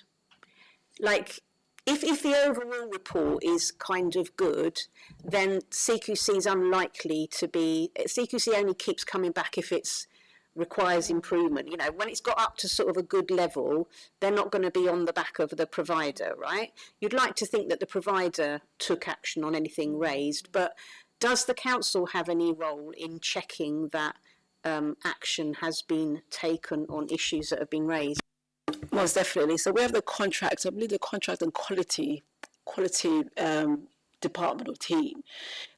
like, if the overall report is kind of good, then CQC is unlikely to be, CQC only keeps coming back if it's requires improvement. You know, when it's got up to sort of a good level, they're not going to be on the back of the provider, right? You'd like to think that the provider took action on anything raised, but does the council have any role in checking that action has been taken on issues that have been raised? Most definitely. So we have the contract. I believe the contract and quality department or team.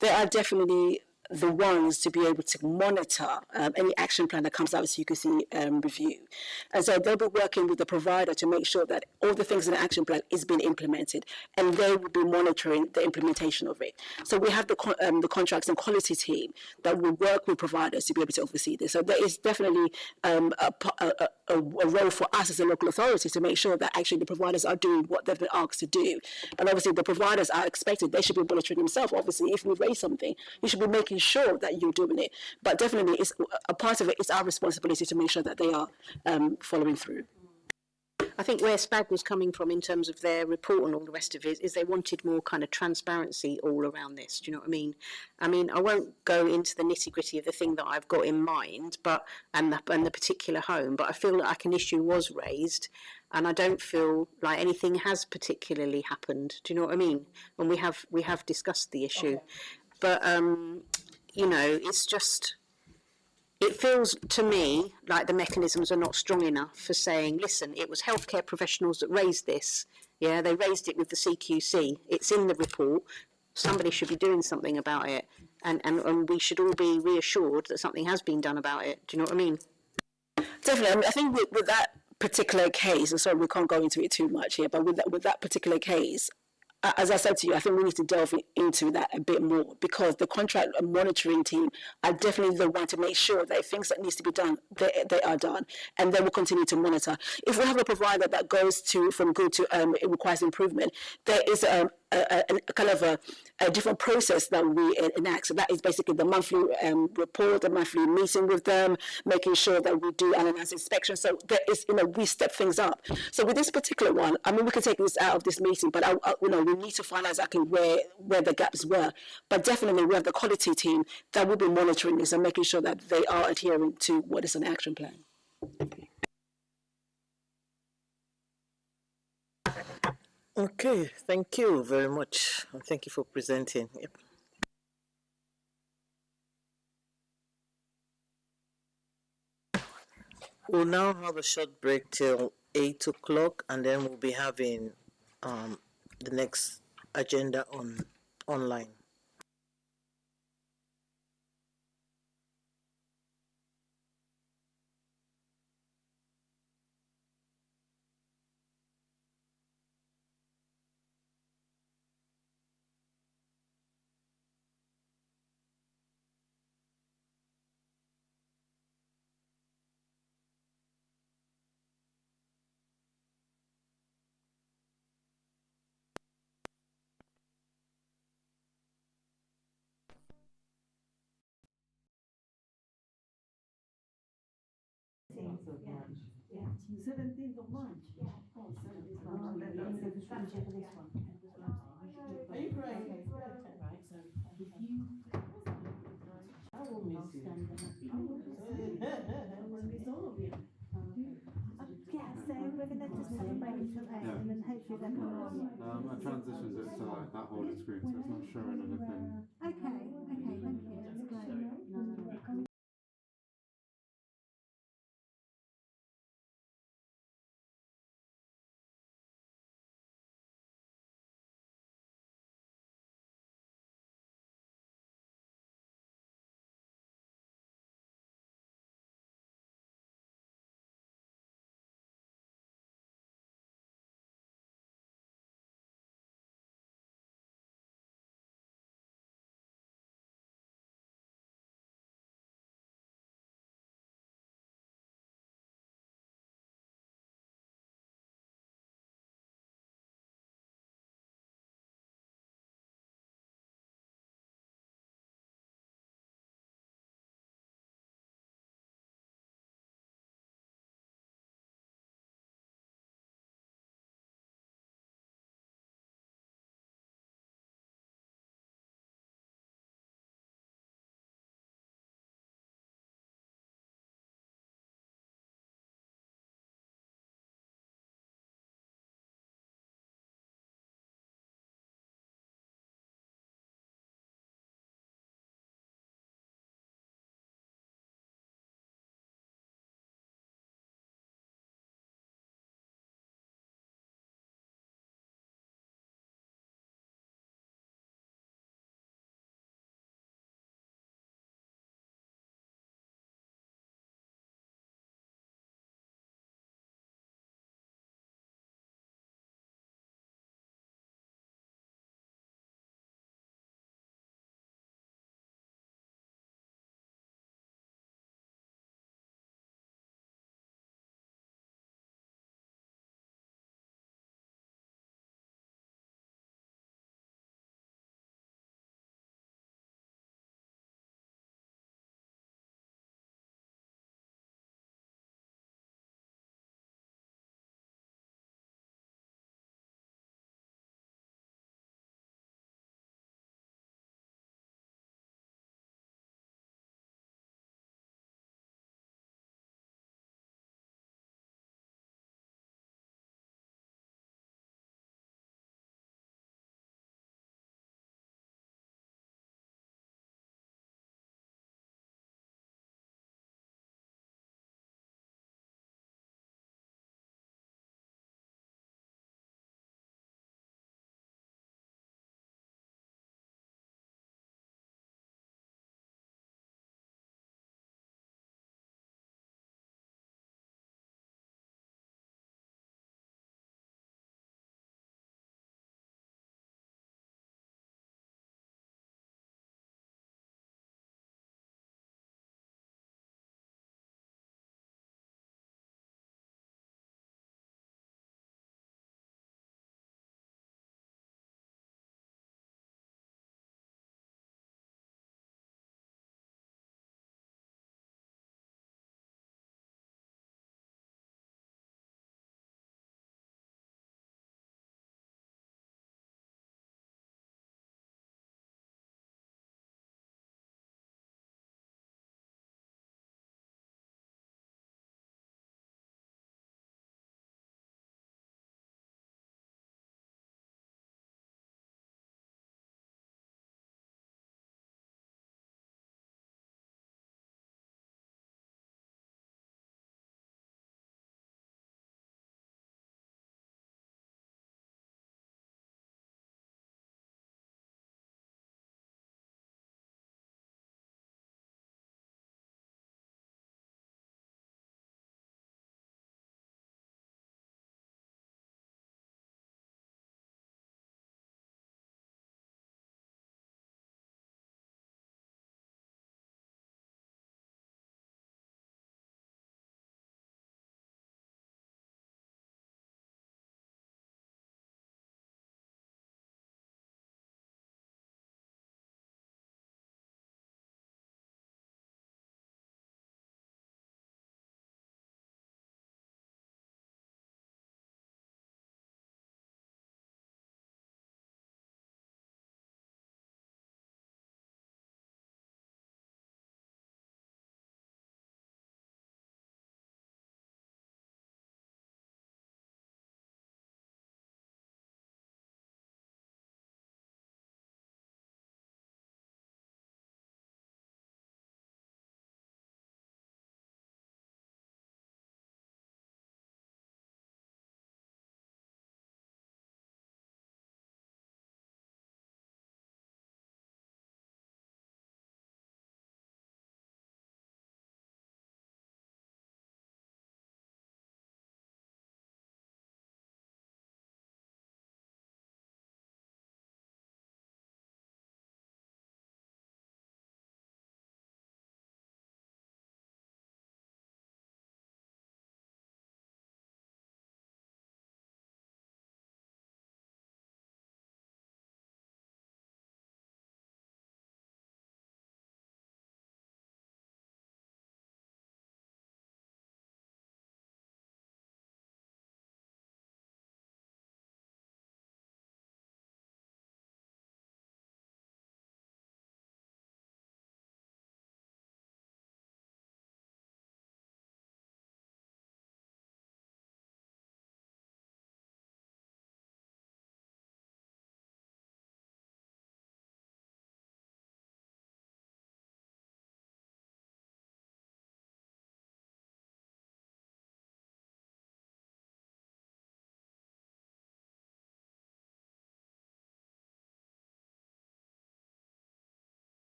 They are definitely the ones to be able to monitor any action plan that comes out of CQC review. And so they'll be working with the provider to make sure that all the things in the action plan is being implemented, and they will be monitoring the implementation of it. So we have the contracts and quality team that will work with providers to be able to oversee this. So there is definitely a role for us as a local authority to make sure that actually the providers are doing what they've been asked to do. And obviously the providers are expected, they should be monitoring themselves. Obviously, if we raise something, you should be making sure that you're doing it. But definitely, it's a part of it is our responsibility to make sure that they are following through. I think where SPAG was coming from in terms of their report and all the rest of it is they wanted more kind of transparency all around this. Do you know what I mean? I mean, I won't go into the nitty gritty of the thing that I've got in mind, and the particular home, but I feel like an issue was raised, and I don't feel like anything has particularly happened. Do you know what I mean? And we have discussed the issue, but you know, it's just. It feels to me like the mechanisms are not strong enough for saying, listen, it was healthcare professionals that raised this. Yeah, they raised it with the CQC. It's in the report. Somebody should be doing something about it. And we should all be reassured that something has been done about it. Do you know what I mean? Definitely. I mean, I think with that particular case, and sorry, we can't go into it too much here, but with that particular case, as I said to you, I think we need to delve into that a bit more, because the contract and monitoring team are definitely the one to make sure that things that needs to be done, they are done, and they will continue to monitor. If we have a provider that goes from good to it requires improvement, there is a kind of a different process that we enact. So that is basically the monthly report, the monthly meeting with them, making sure that we do analyze inspection. So there is, we step things up. So with this particular one, I mean, we can take this out of this meeting, but we need to find out exactly where the gaps were. But definitely we have the quality team that will be monitoring this and making sure that they are adhering to what is an action plan. Okay, thank you very much. And thank you for presenting. Yep. We'll now have a short break till 8 o'clock, and then we'll be having the next agenda online. Yeah. 17th of March. Yeah. Oh, 17th of March. Are you crying? Right, so if you I will miss you. I will miss all of you. Yeah, so we're going to just have a break till 8 and then hopefully they'll come on. I transitioned it to like that whole screen, so it's not showing anything. Okay, thank you, that's great.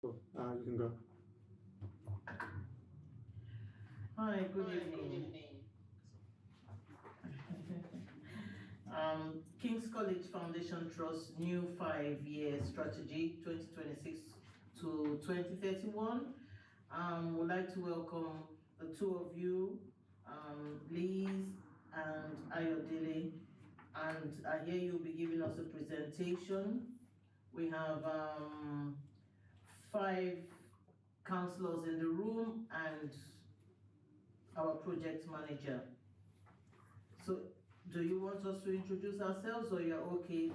Cool. You can go. Hi, good evening. King's College Foundation Trust new 5-year strategy 2026 to 2031. Would like to welcome the two of you, Liz and Ayodele, and I hear you'll be giving us a presentation. We have 5 councillors in the room and our project manager. So, do you want us to introduce ourselves or you're okay?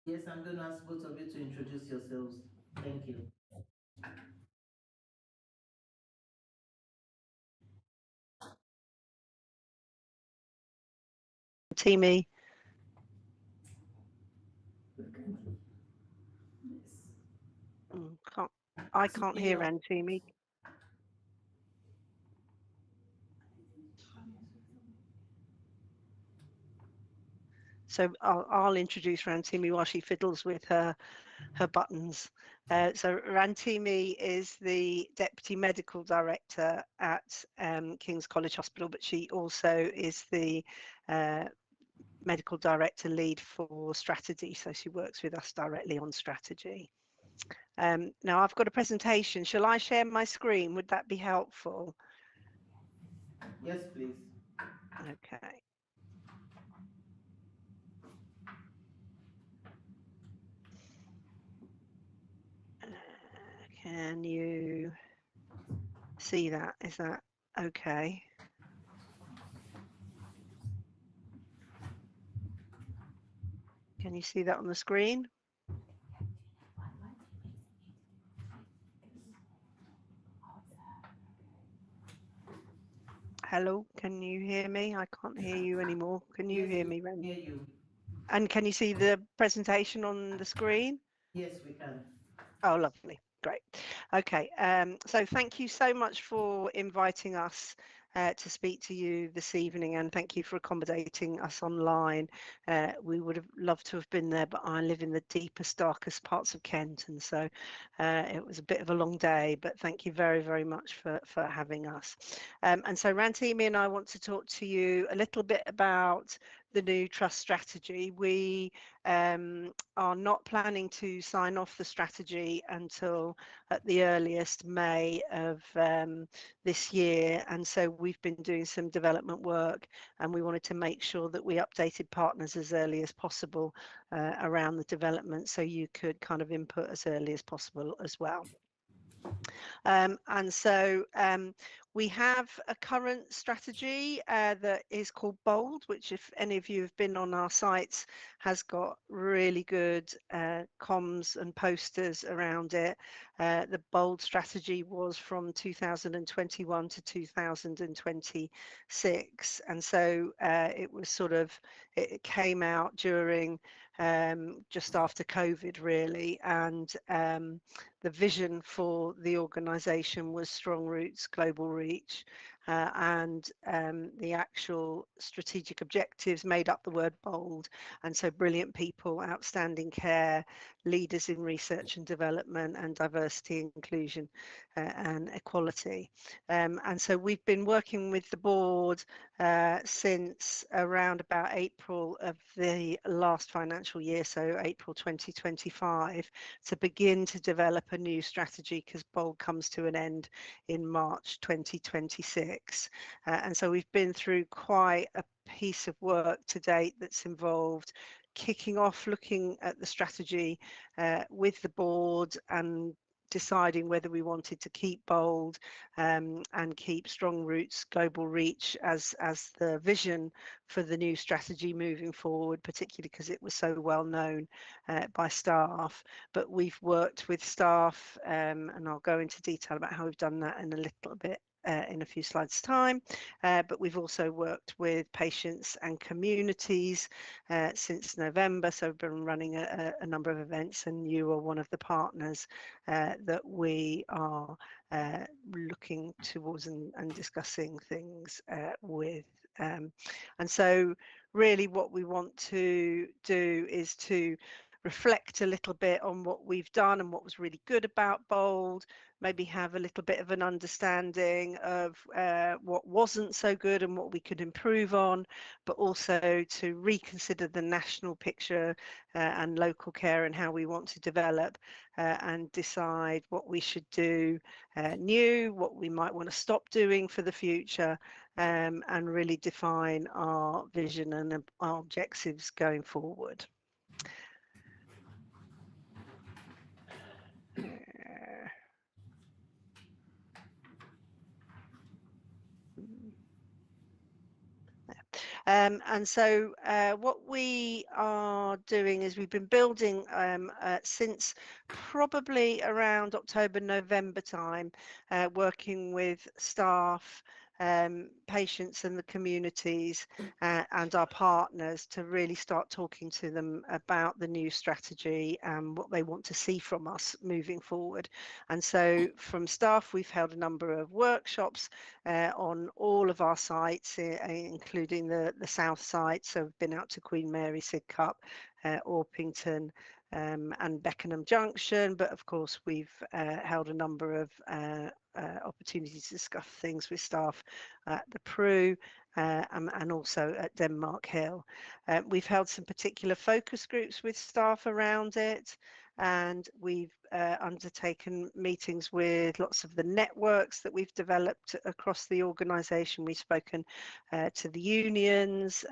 Yes, I'm going to ask both of you to introduce yourselves. Thank you. Timmy. I can't hear Antimi. So I'll introduce Rantimi while she fiddles with her buttons. So Rantimi is the Deputy Medical Director at King's College Hospital, but she also is the Medical Director lead for strategy. So she works with us directly on strategy. Now I've got a presentation. Shall I share my screen? Would that be helpful? Yes, please. Okay. Can you see that? Is that okay? Can you see that on the screen? Hello, can you hear me? I can't hear you anymore. Can you hear me, Ren? Hear you. And can you see the presentation on the screen? Yes, we can. Oh, lovely. Great. Okay, so thank you so much for inviting us to speak to you this evening, and thank you for accommodating us online. We would have loved to have been there, but I live in the deepest, darkest parts of Kent, and so it was a bit of a long day, but thank you very, very much for having us. And so Rantimi and I want to talk to you a little bit about the new trust strategy. We are not planning to sign off the strategy until at the earliest May of this year, and so we've been doing some development work, and we wanted to make sure that we updated partners as early as possible around the development, so you could kind of input as early as possible as well. And so we have a current strategy that is called Bold, which if any of you have been on our sites has got really good comms and posters around it. The Bold strategy was from 2021 to 2026, and so it was sort of, it came out during just after COVID really, and the vision for the organisation was strong roots, global reach, and the actual strategic objectives made up the word bold. And so brilliant people, outstanding care, leaders in research and development, and diversity, inclusion and equality. And so we've been working with the board since around about April of the last financial year, so April 2025, to begin to develop a new strategy, because Bold comes to an end in March 2026. And so we've been through quite a piece of work to date that's involved kicking off, looking at the strategy with the board and deciding whether we wanted to keep Bold and keep strong roots, global reach as the vision for the new strategy moving forward, particularly because it was so well known by staff. But we've worked with staff, and I'll go into detail about how we've done that in a little bit in a few slides time, but we've also worked with patients and communities since November, so we've been running a number of events, and you are one of the partners that we are looking towards and discussing things with. And so really what we want to do is to reflect a little bit on what we've done and what was really good about Bold, maybe have a little bit of an understanding of what wasn't so good and what we could improve on, but also to reconsider the national picture and local care and how we want to develop and decide what we should do new, what we might want to stop doing for the future, and really define our vision and our objectives going forward. And so what we are doing is we've been building since probably around October, November time, working with staff, patients and the communities and our partners to really start talking to them about the new strategy and what they want to see from us moving forward. And so from staff, we've held a number of workshops on all of our sites, including the south site. So we've been out to Queen Mary, Sidcup, Orpington, and Beckenham Junction, but of course we've held a number of opportunities to discuss things with staff at the Prue and also at Denmark Hill. We've held some particular focus groups with staff around it, and we've undertaken meetings with lots of the networks that we've developed across the organisation. We've spoken to the unions,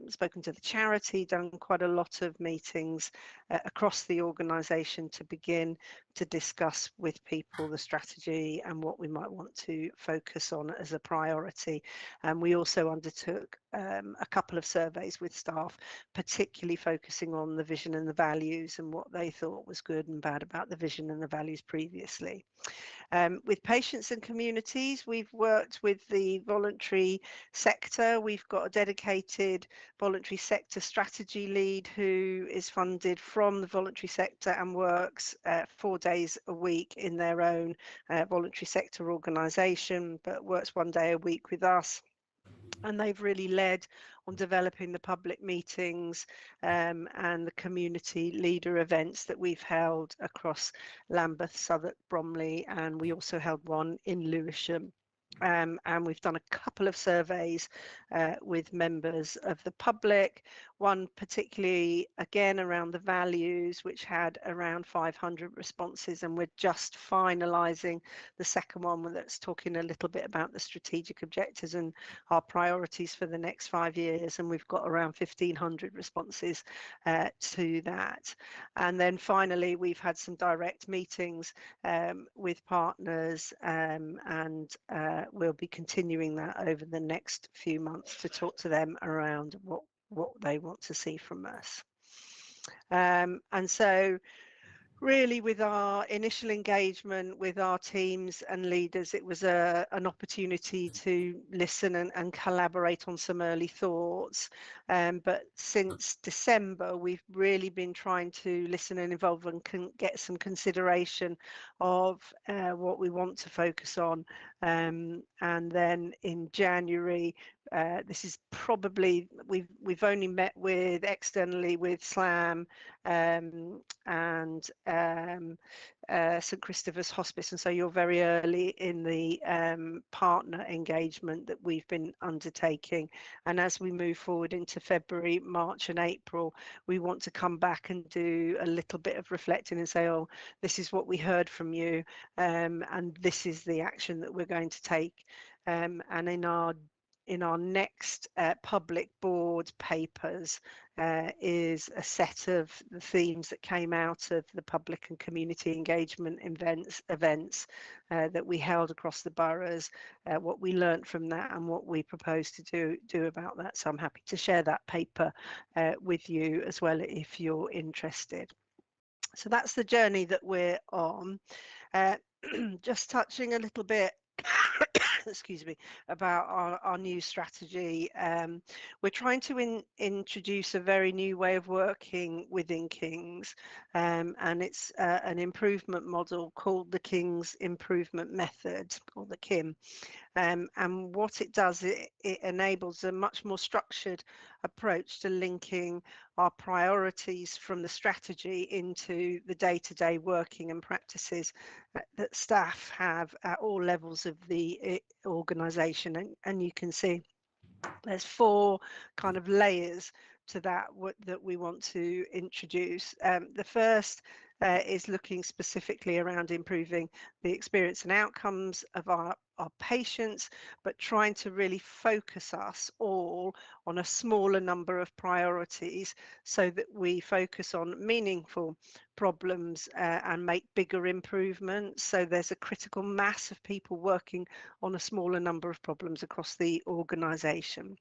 spoken to the charity, done quite a lot of meetings across the organisation to begin to discuss with people the strategy and what we might want to focus on as a priority. And we also undertook a couple of surveys with staff, particularly focusing on the vision and the values and what they thought was good and bad about the vision and the values previously. With patients and communities, we've worked with the voluntary sector. We've got a dedicated voluntary sector strategy lead who is funded from the voluntary sector and works 4 days a week in their own voluntary sector organisation, but works 1 day a week with us. And they've really led on developing the public meetings and the community leader events that we've held across Lambeth, Southwark, Bromley, and we also held one in Lewisham. And we've done a couple of surveys with members of the public, one particularly again around the values, which had around 500 responses, and we're just finalising the second one that's talking a little bit about the strategic objectives and our priorities for the next 5 years, and we've got around 1,500 responses to that. And then finally we've had some direct meetings with partners and we'll be continuing that over the next few months to talk to them around what they want to see from us. And so really with our initial engagement with our teams and leaders, it was an opportunity to listen and collaborate on some early thoughts. But since December, we've really been trying to listen and involve and get some consideration of what we want to focus on. And then in January, this is probably, we've only met with externally with SLAM and St Christopher's Hospice, and so you're very early in the partner engagement that we've been undertaking. And as we move forward into February, March and April, we want to come back and do a little bit of reflecting and say, oh, this is what we heard from you, and this is the action that we're going to take. And in our next public board papers is a set of the themes that came out of the public and community engagement events that we held across the boroughs, what we learnt from that and what we propose to do about that. So I'm happy to share that paper with you as well if you're interested. So that's the journey that we're on. Just touching a little bit excuse me, about our new strategy. We're trying to introduce a very new way of working within King's, and it's an improvement model called the King's Improvement Method, or the KIM. And what it does, it enables a much more structured approach to linking our priorities from the strategy into the day-to-day working and practices that staff have at all levels of the organisation. And you can see there's 4 kind of layers to that that we want to introduce. The first is looking specifically around improving the experience and outcomes of our patients, but trying to really focus us all on a smaller number of priorities so that we focus on meaningful problems and make bigger improvements. So there's a critical mass of people working on a smaller number of problems across the organisation.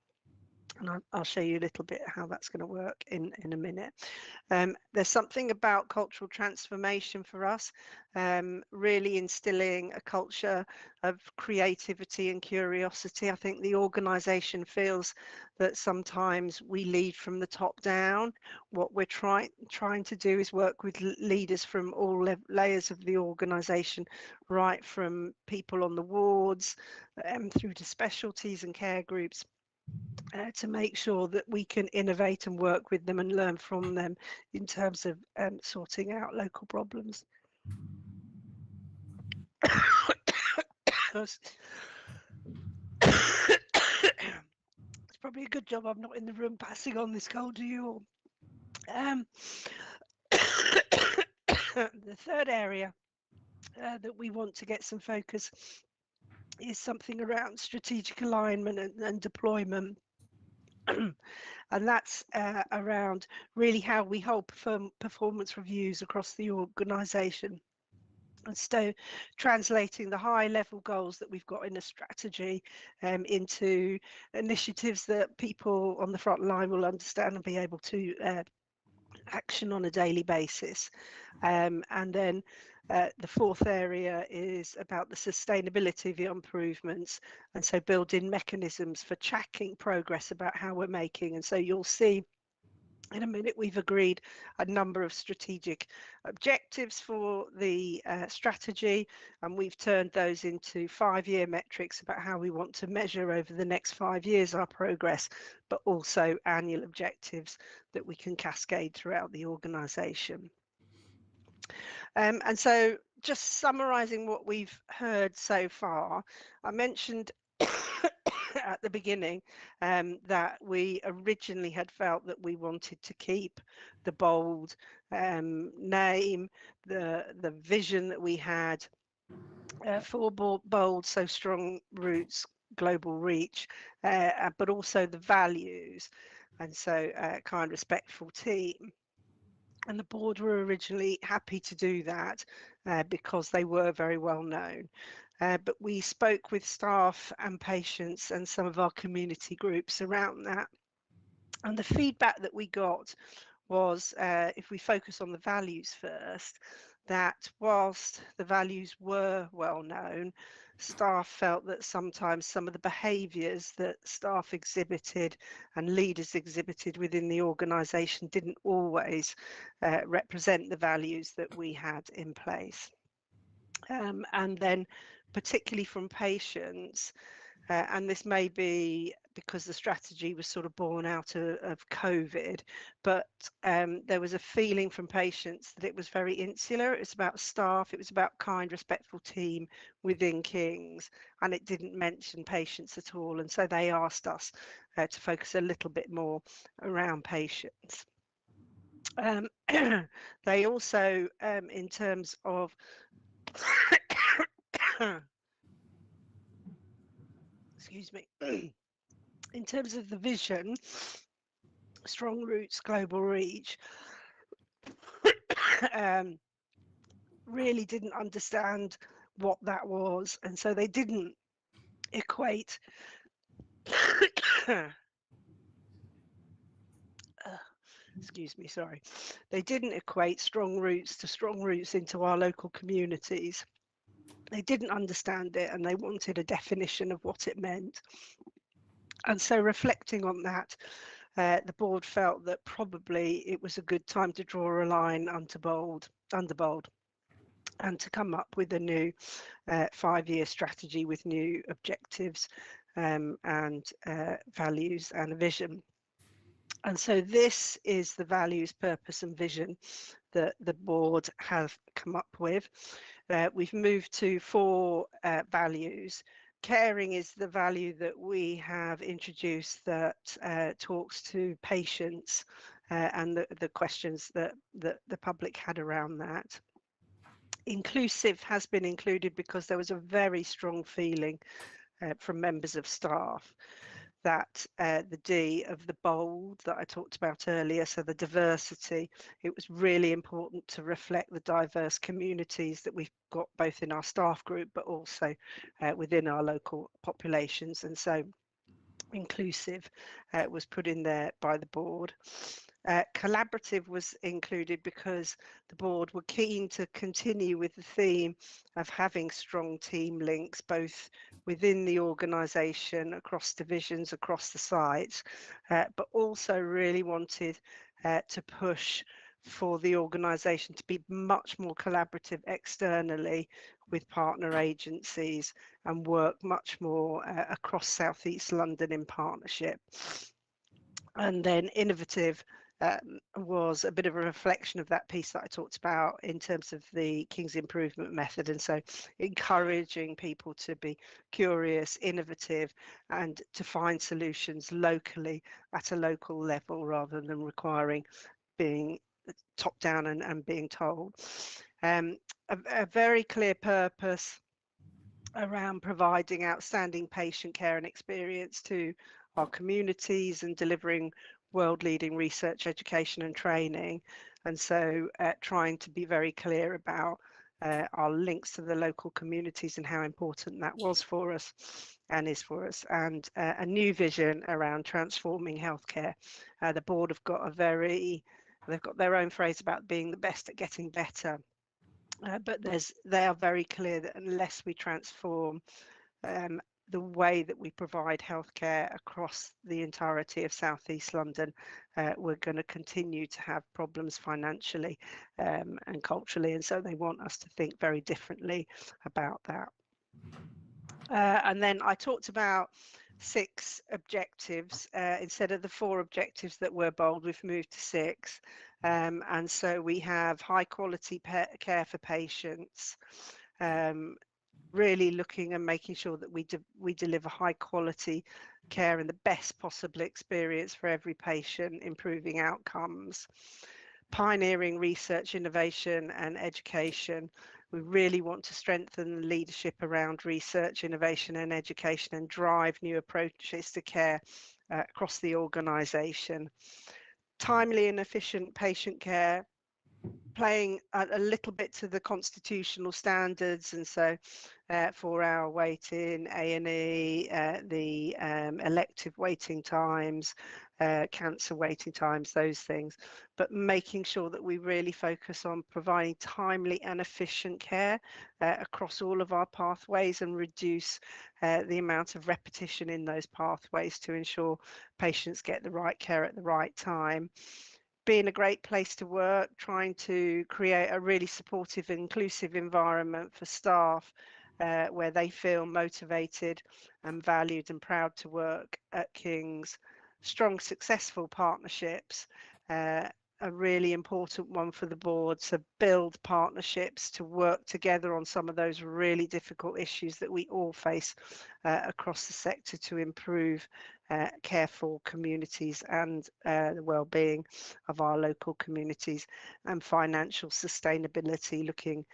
And I'll show you a little bit how that's going to work in a minute. There's something about cultural transformation for us, really instilling a culture of creativity and curiosity. I think the organisation feels that sometimes we lead from the top down. What we're trying to do is work with leaders from all layers of the organisation, right from people on the wards through to specialties and care groups, to make sure that we can innovate and work with them and learn from them in terms of sorting out local problems. It's probably a good job I'm not in the room passing on this cold to you all. The third area that we want to get some focus is something around strategic alignment and deployment. And that's around really how we hold performance reviews across the organisation. And so translating the high level goals that we've got in a strategy into initiatives that people on the front line will understand and be able to action on a daily basis. And then the fourth area is about the sustainability of the improvements, and so building mechanisms for tracking progress about how we're making. And so you'll see in a minute we've agreed a number of strategic objectives for the strategy, and we've turned those into 5-year metrics about how we want to measure over the next 5 years our progress, but also annual objectives that we can cascade throughout the organisation. And so just summarising what we've heard so far, I mentioned at the beginning that we originally had felt that we wanted to keep the bold name, the vision that we had for bold, so strong roots, global reach, but also the values, and so kind, respectful team. And the board were originally happy to do that because they were very well known. But we spoke with staff and patients and some of our community groups around that. And the feedback that we got was, if we focus on the values first, that whilst the values were well known, staff felt that sometimes some of the behaviours that staff exhibited and leaders exhibited within the organisation didn't always represent the values that we had in place. And then particularly from patients, and this may be because the strategy was sort of born out of COVID, but there was a feeling from patients that it was very insular. It was about staff, it was about kind, respectful team within King's, and it didn't mention patients at all. And so they asked us to focus a little bit more around patients. They also, in terms of excuse me, in terms of the vision, strong roots, global reach, really didn't understand what that was, and so they didn't equate excuse me, sorry, they didn't equate strong roots to strong roots into our local communities. They didn't understand it and they wanted a definition of what it meant. And so reflecting on that, the board felt that probably it was a good time to draw a line under bold, and to come up with a new 5-year strategy with new objectives and values and a vision. And so this is the values, purpose and vision that the board have come up with. We've moved to 4 values. Caring is the value that we have introduced that talks to patients and the questions that the public had around that. Inclusive has been included because there was a very strong feeling from members of staff that the D of the bold that I talked about earlier, so the diversity, it was really important to reflect the diverse communities that we've got both in our staff group but also within our local populations. And so inclusive was put in there by the board. Collaborative was included because the board were keen to continue with the theme of having strong team links both within the organisation, across divisions, across the sites, but also really wanted to push for the organisation to be much more collaborative externally with partner agencies and work much more across South East London in partnership. And then innovative was a bit of a reflection of that piece that I talked about in terms of the King's Improvement Method. And so encouraging people to be curious, innovative, and to find solutions locally at a local level rather than requiring being top down and being told. A very clear purpose around providing outstanding patient care and experience to our communities and delivering world-leading research, education and training. And so trying to be very clear about our links to the local communities and how important that was for us and is for us, and a new vision around transforming healthcare. The board have got they've got their own phrase about being the best at getting better. But they are very clear that unless we transform the way that we provide healthcare across the entirety of South East London, we're going to continue to have problems financially and culturally, and so they want us to think very differently about that. And then I talked about 6 objectives instead of the 4 objectives that were bold. We've moved to 6, and so we have high quality care for patients, really looking and making sure that we deliver high quality care and the best possible experience for every patient, improving outcomes. Pioneering research, innovation and education. We really want to strengthen the leadership around research, innovation and education and drive new approaches to care across the organisation. Timely and efficient patient care, playing a little bit to the constitutional standards, and so 4-hour waiting, A&E, the elective waiting times, cancer waiting times, those things, but making sure that we really focus on providing timely and efficient care across all of our pathways and reduce the amount of repetition in those pathways to ensure patients get the right care at the right time. Being a great place to work, trying to create a really supportive, inclusive environment for staff where they feel motivated and valued and proud to work at King's. Strong, successful partnerships, a really important one for the board, to build partnerships to work together on some of those really difficult issues that we all face across the sector to improve care for communities and the well-being of our local communities, and financial sustainability, looking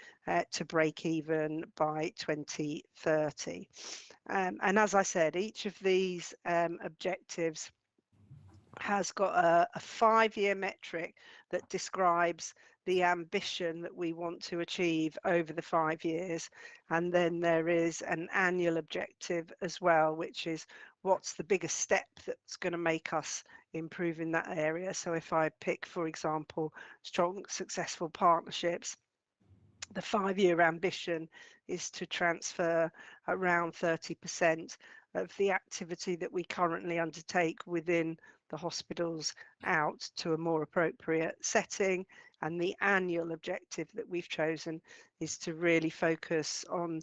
to break even by 2030. And as I said, each of these objectives has got a 5-year metric that describes the ambition that we want to achieve over the 5 years, and then there is an annual objective as well, which is what's the biggest step that's going to make us improve in that area. So if I pick, for example, strong successful partnerships, the 5-year ambition is to transfer around 30% of the activity that we currently undertake within the hospitals out to a more appropriate setting. And the annual objective that we've chosen is to really focus on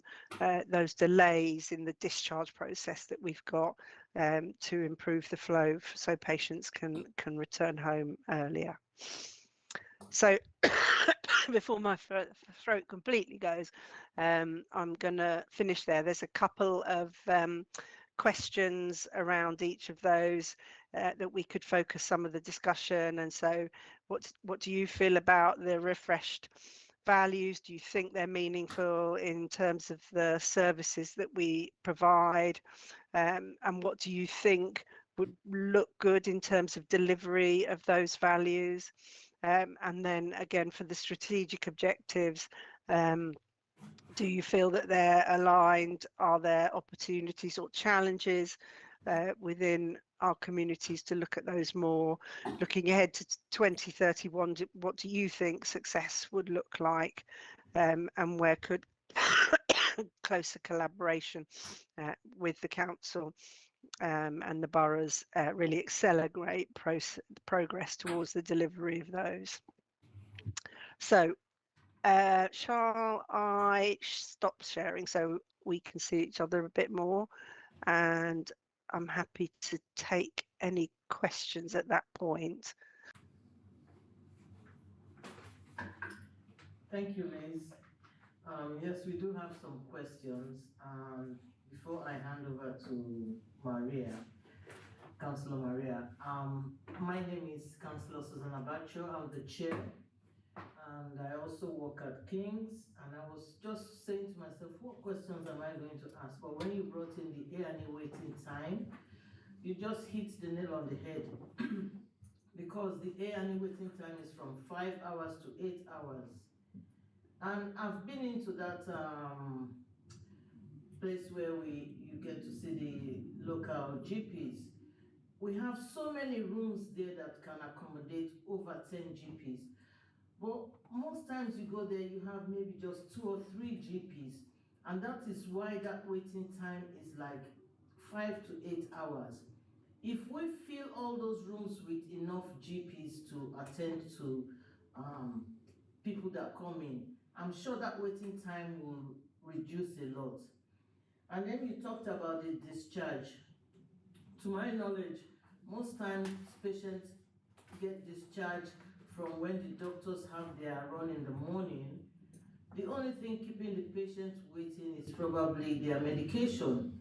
those delays in the discharge process that we've got to improve the flow so patients can return home earlier. So before my throat completely goes, I'm going to finish there. There's a couple of questions around each of those that we could focus some of the discussion. And so what do you feel about the refreshed values? Do you think they're meaningful in terms of the services that we provide? And what do you think would look good in terms of delivery of those values? And then again, for the strategic objectives, do you feel that they're aligned? Are there opportunities or challenges within our communities to look at those more? Looking ahead to 2031, what do you think success would look like, and where could closer collaboration with the council and the boroughs really accelerate progress towards the delivery of those? So shall I stop sharing so we can see each other a bit more? And I'm happy to take any questions at that point. Thank you, Liz. Yes, we do have some questions. Before I hand over to Maria, Councillor Maria, my name is Councillor Susanna Bacho. I'm the chair, and I also work at King's. And I was just saying to myself, what questions am I going to ask? But when you brought in the A&E waiting time, you just hit the nail on the head. Because the A&E waiting time is from 5 hours to 8 hours. And I've been into that place where you get to see the local GPs. We have so many rooms there that can accommodate over 10 GPs. But most times you go there, you have maybe just 2 or 3 GPs. And that is why that waiting time is like 5 to 8 hours. If we fill all those rooms with enough GPs to attend to people that come in, I'm sure that waiting time will reduce a lot. And then you talked about the discharge. To my knowledge, most times patients get discharged from when the doctors have their run in the morning. The only thing keeping the patient waiting is probably their medication.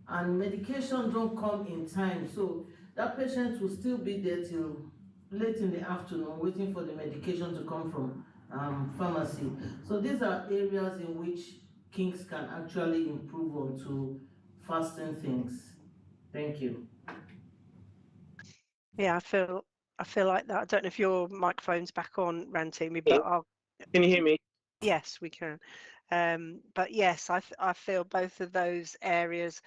And medication don't come in time, so that patient will still be there till late in the afternoon waiting for the medication to come from pharmacy. So these are areas in which Kings can actually improve on to fasten things. Thank you. Yeah, I feel like that. I don't know if your microphone's back on, Rantimi, but I'll. Can you hear me? Yes, we can. But yes, I feel both of those areas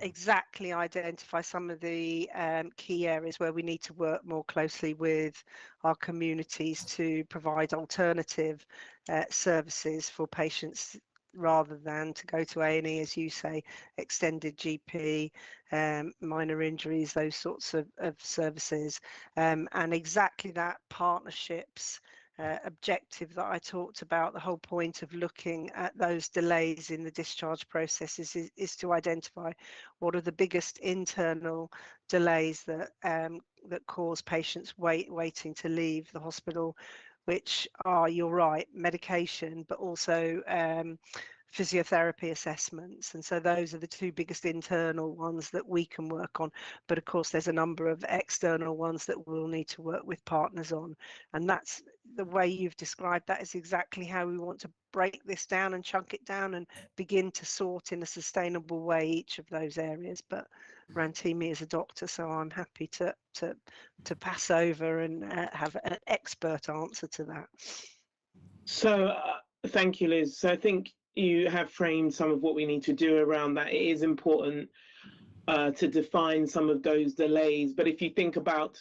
exactly identify some of the key areas where we need to work more closely with our communities to provide alternative services for patients rather than to go to A&E, as you say, extended GP, minor injuries, those sorts of services, and exactly that partnerships objective that I talked about. The whole point of looking at those delays in the discharge processes is to identify what are the biggest internal delays that that cause patients waiting to leave the hospital, which are, you're right, medication, but also physiotherapy assessments. And so those are the two biggest internal ones that we can work on. But of course, there's a number of external ones that we'll need to work with partners on. And that's the way you've described that is exactly how we want to break this down and chunk it down and begin to sort in a sustainable way each of those areas. But Rantimi is a doctor, so I'm happy to pass over and have an expert answer to that. So thank you, Liz. So I think you have framed some of what we need to do around that. It is important to define some of those delays. But if you think about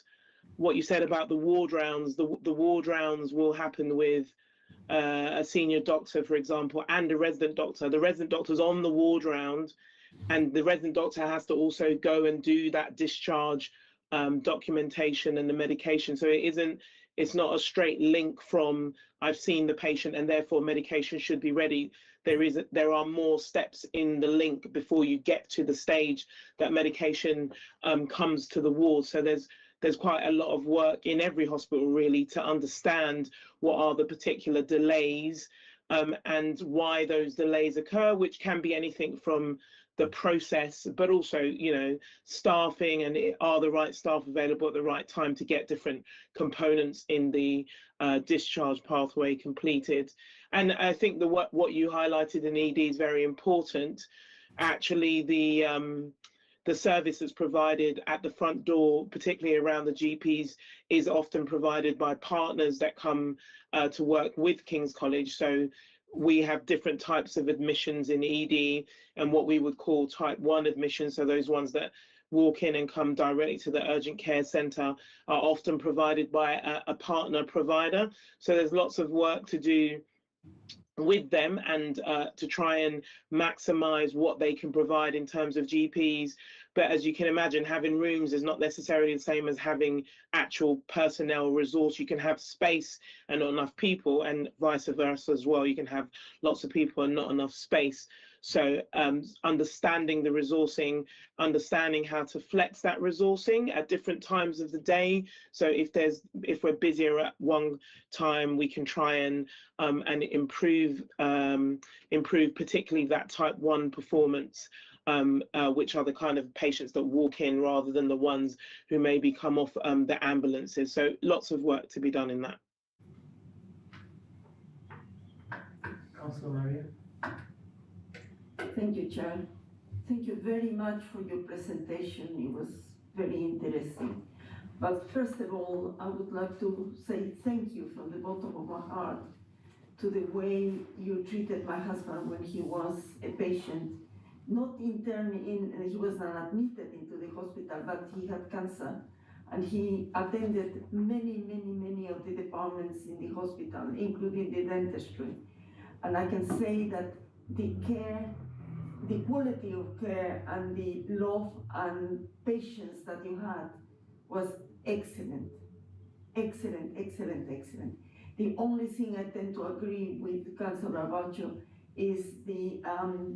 what you said about the ward rounds, the ward rounds will happen with a senior doctor, for example, and a resident doctor. The resident doctor's on the ward round, and the resident doctor has to also go and do that discharge documentation and the medication. So it's not a straight link from I've seen the patient and therefore medication should be ready. There are more steps in the link before you get to the stage that medication comes to the ward. So there's quite a lot of work in every hospital really to understand what are the particular delays and why those delays occur, which can be anything from the process, but also, you know, staffing and are the right staff available at the right time to get different components in the discharge pathway completed. And I think what you highlighted in ED is very important. Actually, the service that's provided at the front door, particularly around the GPs, is often provided by partners that come to work with King's College. So we have different types of admissions in ED and what we would call type 1 admissions. So those ones that walk in and come directly to the urgent care centre are often provided by a partner provider. So there's lots of work to do with them and to try and maximize what they can provide in terms of GPs. But as you can imagine, having rooms is not necessarily the same as having actual personnel resource. You can have space and not enough people, and vice versa as well. You can have lots of people and not enough space. So understanding the resourcing, understanding how to flex that resourcing at different times of the day. So if we're busier at one time, we can try and improve particularly that type 1 performance, which are the kind of patients that walk in rather than the ones who maybe come off the ambulances. So lots of work to be done in that. Councillor Maria. Thank you, Chair. Thank you very much for your presentation. It was very interesting. But first of all, I would like to say thank you from the bottom of my heart to the way you treated my husband when he was a patient, not interned in, he was not admitted into the hospital, but he had cancer. And he attended many of the departments in the hospital, including the dentistry. And I can say that the care, the quality of care and the love and patience that you had was excellent. Excellent. The only thing I tend to agree with Councillor Abacho is the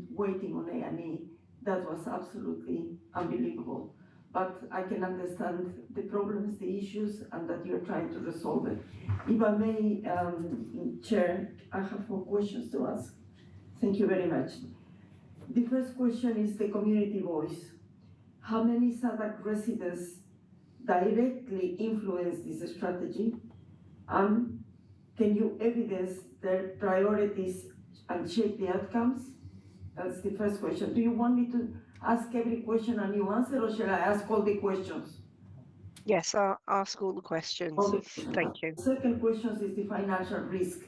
waiting on A&E. That was absolutely unbelievable. But I can understand the problems, the issues, and that you're trying to resolve it. If I may, Chair, I have 4 questions to ask. Thank you very much. The first question is the community voice. How many Southwark residents directly influence this strategy? Can you evidence their priorities and shape the outcomes? That's the first question. Do you want me to ask every question and you answer, or shall I ask all the questions? Yes, I'll ask all the questions. Thank you. Second question is the financial risk.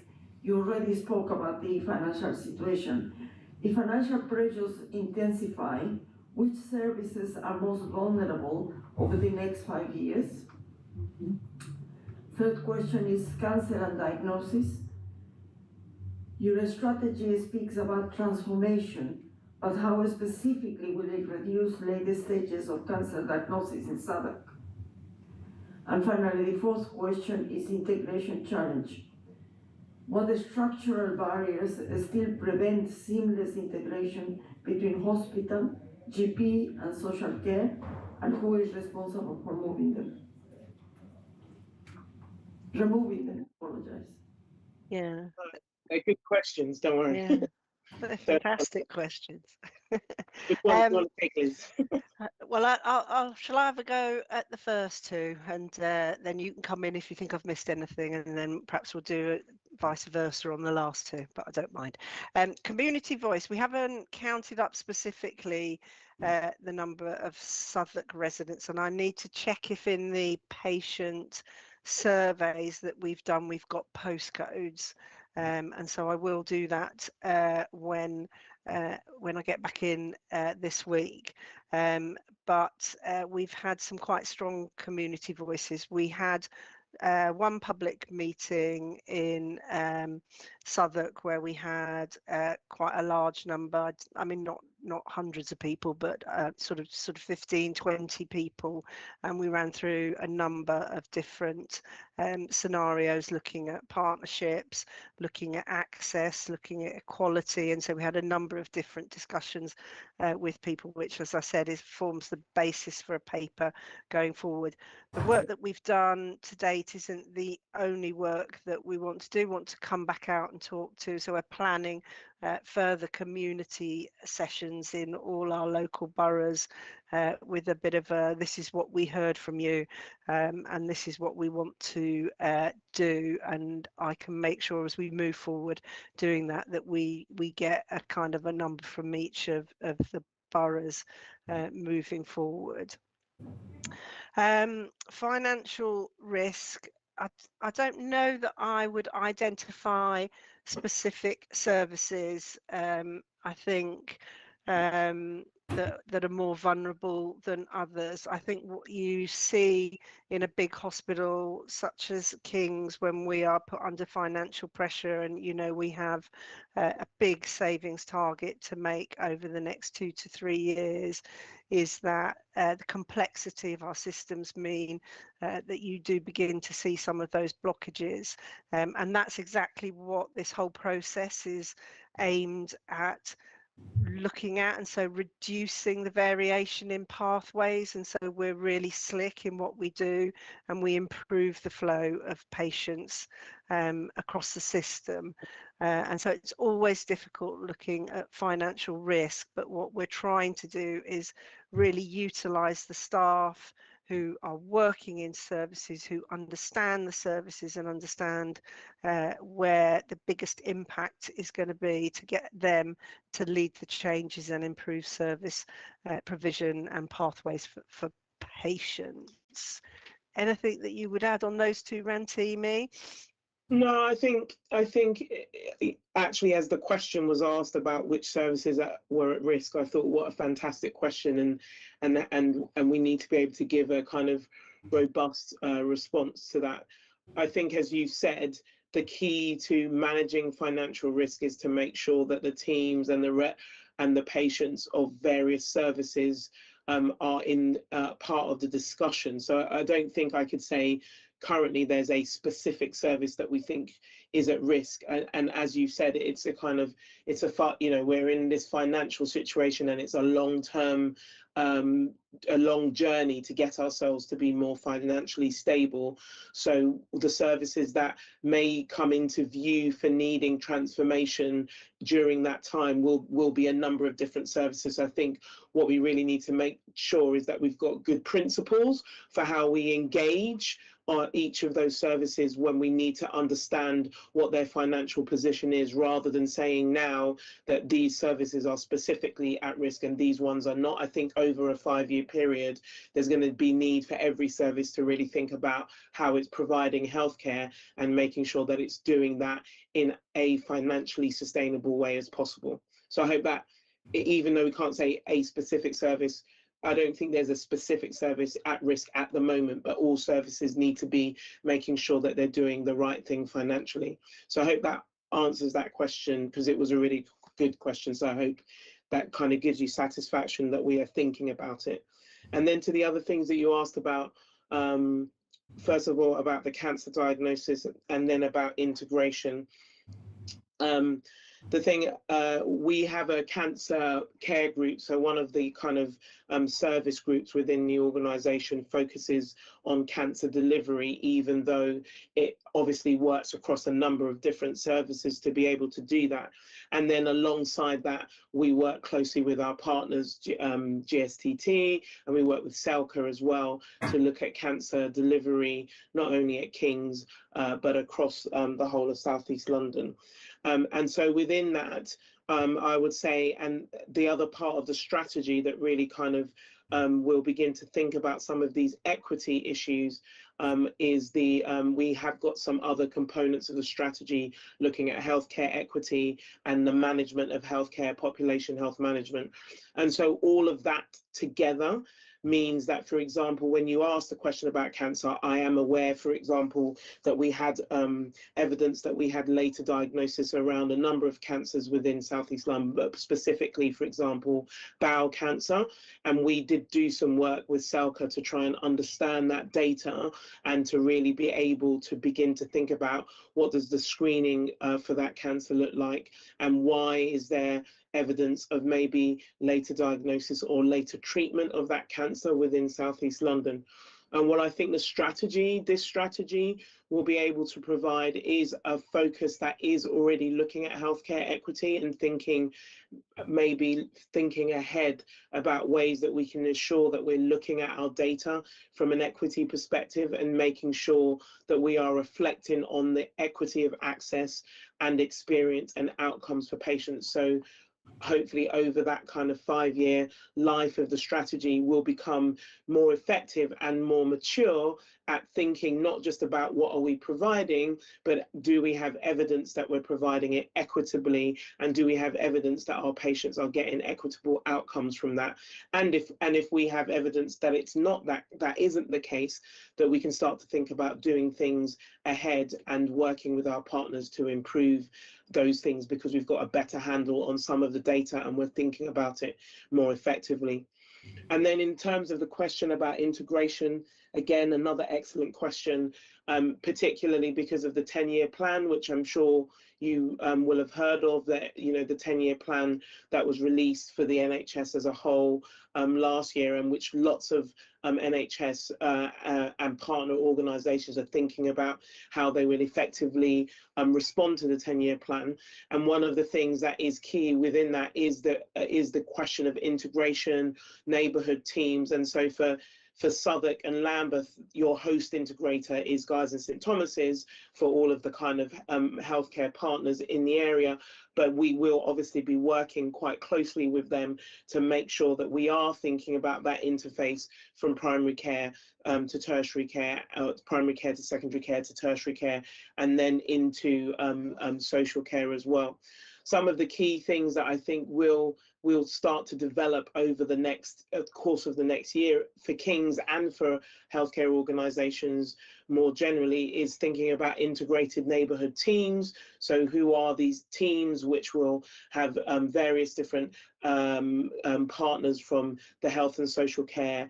You already spoke about the financial situation. If financial pressures intensify, which services are most vulnerable over the next 5 years? Third question is cancer and diagnosis. Your strategy speaks about transformation, but how specifically will it reduce later stages of cancer diagnosis in Southwark? And finally, the fourth question is integration challenge. What structural barriers still prevent seamless integration between hospital, GP, and social care, and who is responsible for removing them? Apologize. Yeah. They're good questions, don't worry. Yeah. They're fantastic questions. Which one do you want to take, Liz? Well, shall I have a go at the first 2, and then you can come in if you think I've missed anything, and then perhaps we'll do it vice versa on the last 2, but I don't mind. Community voice. We haven't counted up specifically the number of Southwark residents, and I need to check if in the patient surveys that we've done, we've got postcodes. And so I will do that when I get back in this week. But we've had some quite strong community voices. We had one public meeting in Southwark where we had quite a large number. I mean, not hundreds of people, but sort of 15, 20 people, and we ran through a number of different scenarios, looking at partnerships, looking at access, looking at equality, and so we had a number of different discussions with people, which, as I said, forms the basis for a paper going forward. The work that we've done to date isn't the only work that we want to do. Want to come back out and talk to, so we're planning further community sessions in all our local boroughs with a bit of a, this is what we heard from you, and this is what we want to do, and I can make sure as we move forward doing that we get a kind of a number from each of the boroughs moving forward. Financial risk, I don't know that I would identify specific services. I think that are more vulnerable than others. I think what you see in a big hospital such as King's, when we are put under financial pressure, and we have a big savings target to make over the next 2 to 3 years, is that the complexity of our systems mean that you do begin to see some of those blockages, and that's exactly what this whole process is aimed at looking at, and so reducing the variation in pathways, and so we're really slick in what we do, and we improve the flow of patients across the system, and so it's always difficult looking at financial risk, but what we're trying to do is really utilize the staff who are working in services, who understand the services and understand where the biggest impact is going to be, to get them to lead the changes and improve service provision and pathways for patients. Anything that you would add on those two, Rantimi? No, I think actually, as the question was asked about which services were at risk, I thought, what a fantastic question, and we need to be able to give a kind of robust response to that. I think, as you said, the key to managing financial risk is to make sure that the teams and the patients of various services are in part of the discussion. So I don't think I could say currently there's a specific service that we think is at risk, and as you said, we're in this financial situation, and it's a long-term a long journey to get ourselves to be more financially stable. So the services that may come into view for needing transformation during that time will be a number of different services. I think what we really need to make sure is that we've got good principles for how we engage on each of those services when we need to understand what their financial position is, rather than saying now that these services are specifically at risk and these ones are not. I think over a 5-year period, there's going to be need for every service to really think about how it's providing healthcare and making sure that it's doing that in a financially sustainable way as possible. So I hope that, even though we can't say a specific service, I don't think there's a specific service at risk at the moment, but all services need to be making sure that they're doing the right thing financially. So I hope that answers that question, because it was a really good question. So I hope that kind of gives you satisfaction that we are thinking about it. And then to the other things that you asked about, first of all, about the cancer diagnosis, and then about integration. The thing, we have a cancer care group, so one of the kind of service groups within the organisation focuses on cancer delivery, even though it obviously works across a number of different services to be able to do that. And then alongside that, we work closely with our partners, GSTT, and we work with CELCA as well to look at cancer delivery, not only at King's, but across the whole of South East London. And so within that, I would say, and the other part of the strategy that really kind of will begin to think about some of these equity issues is we have got some other components of the strategy looking at healthcare equity and the management of healthcare, population health management. And so all of that together means that, for example, when you ask the question about cancer, I am aware, for example, that we had evidence that we had later diagnosis around a number of cancers within Southeast London, but specifically, for example, bowel cancer. And we did do some work with CELCA to try and understand that data and to really be able to begin to think about what does the screening for that cancer look like, and why is there evidence of maybe later diagnosis or later treatment of that cancer within Southeast London. And what I think this strategy will be able to provide is a focus that is already looking at healthcare equity and maybe thinking ahead about ways that we can ensure that we're looking at our data from an equity perspective and making sure that we are reflecting on the equity of access and experience and outcomes for patients. So hopefully over that kind of 5-year life of the strategy, will become more effective and more mature at thinking not just about what are we providing, but do we have evidence that we're providing it equitably, and do we have evidence that our patients are getting equitable outcomes from that? And if we have evidence that it's not that isn't the case, that we can start to think about doing things ahead and working with our partners to improve those things, because we've got a better handle on some of the data and we're thinking about it more effectively. And then in terms of the question about integration, again, another excellent question, particularly because of the 10-year plan, which I'm sure you will have heard of, that, you know, the 10-year plan that was released for the NHS as a whole last year, and which lots of NHS and partner organisations are thinking about how they will effectively respond to the 10-year plan. And one of the things that is key within that is the question of integration, neighbourhood teams. And so for Southwark and Lambeth, your host integrator is Guy's and St Thomas's for all of the kind of healthcare partners in the area. But we will obviously be working quite closely with them to make sure that we are thinking about that interface from primary care to tertiary care, primary care to secondary care to tertiary care, and then into social care as well. Some of the key things that I think we'll start to develop over the next course of the next year for King's and for healthcare organisations more generally is thinking about integrated neighbourhood teams. So who are these teams which will have various different partners from the health and social care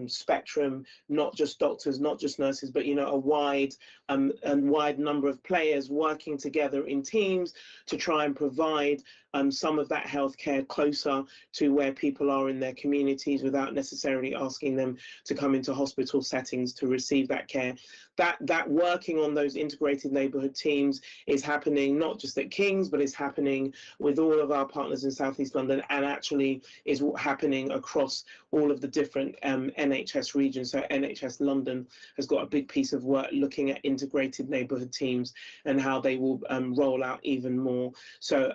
spectrum, not just doctors, not just nurses, but, you know, a wide number of players working together in teams to try and provide some of that healthcare closer to where people are in their communities without necessarily asking them to come into hospital settings to receive that care. That working on those integrated neighbourhood teams is happening not just at King's, but is happening with all of our partners in South East London, and actually is happening across all of the different NHS regions. So NHS London has got a big piece of work looking at integrated neighbourhood teams and how they will roll out even more. So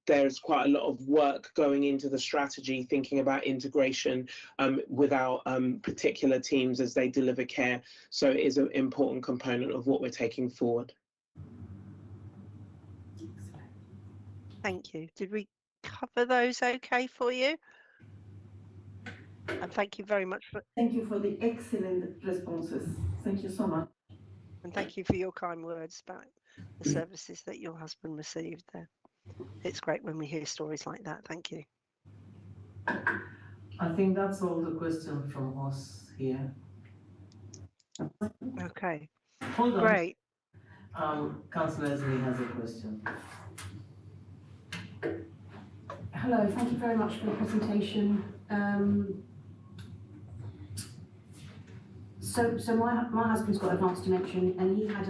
there's quite a lot of work going into the strategy, thinking about integration with our particular teams as they deliver care. So it is an important component of what we're taking forward. Thank you. Did we cover those okay for you? And thank you very much for... Thank you for the excellent responses. Thank you so much. And thank you for your kind words about the services that your husband received there. It's great when we hear stories like that. Thank you. I think that's all the questions from us here. Okay. Hold on. Great. Councillor Esme has a question. Hello, thank you very much for the presentation. So my husband's got advanced dementia, and he had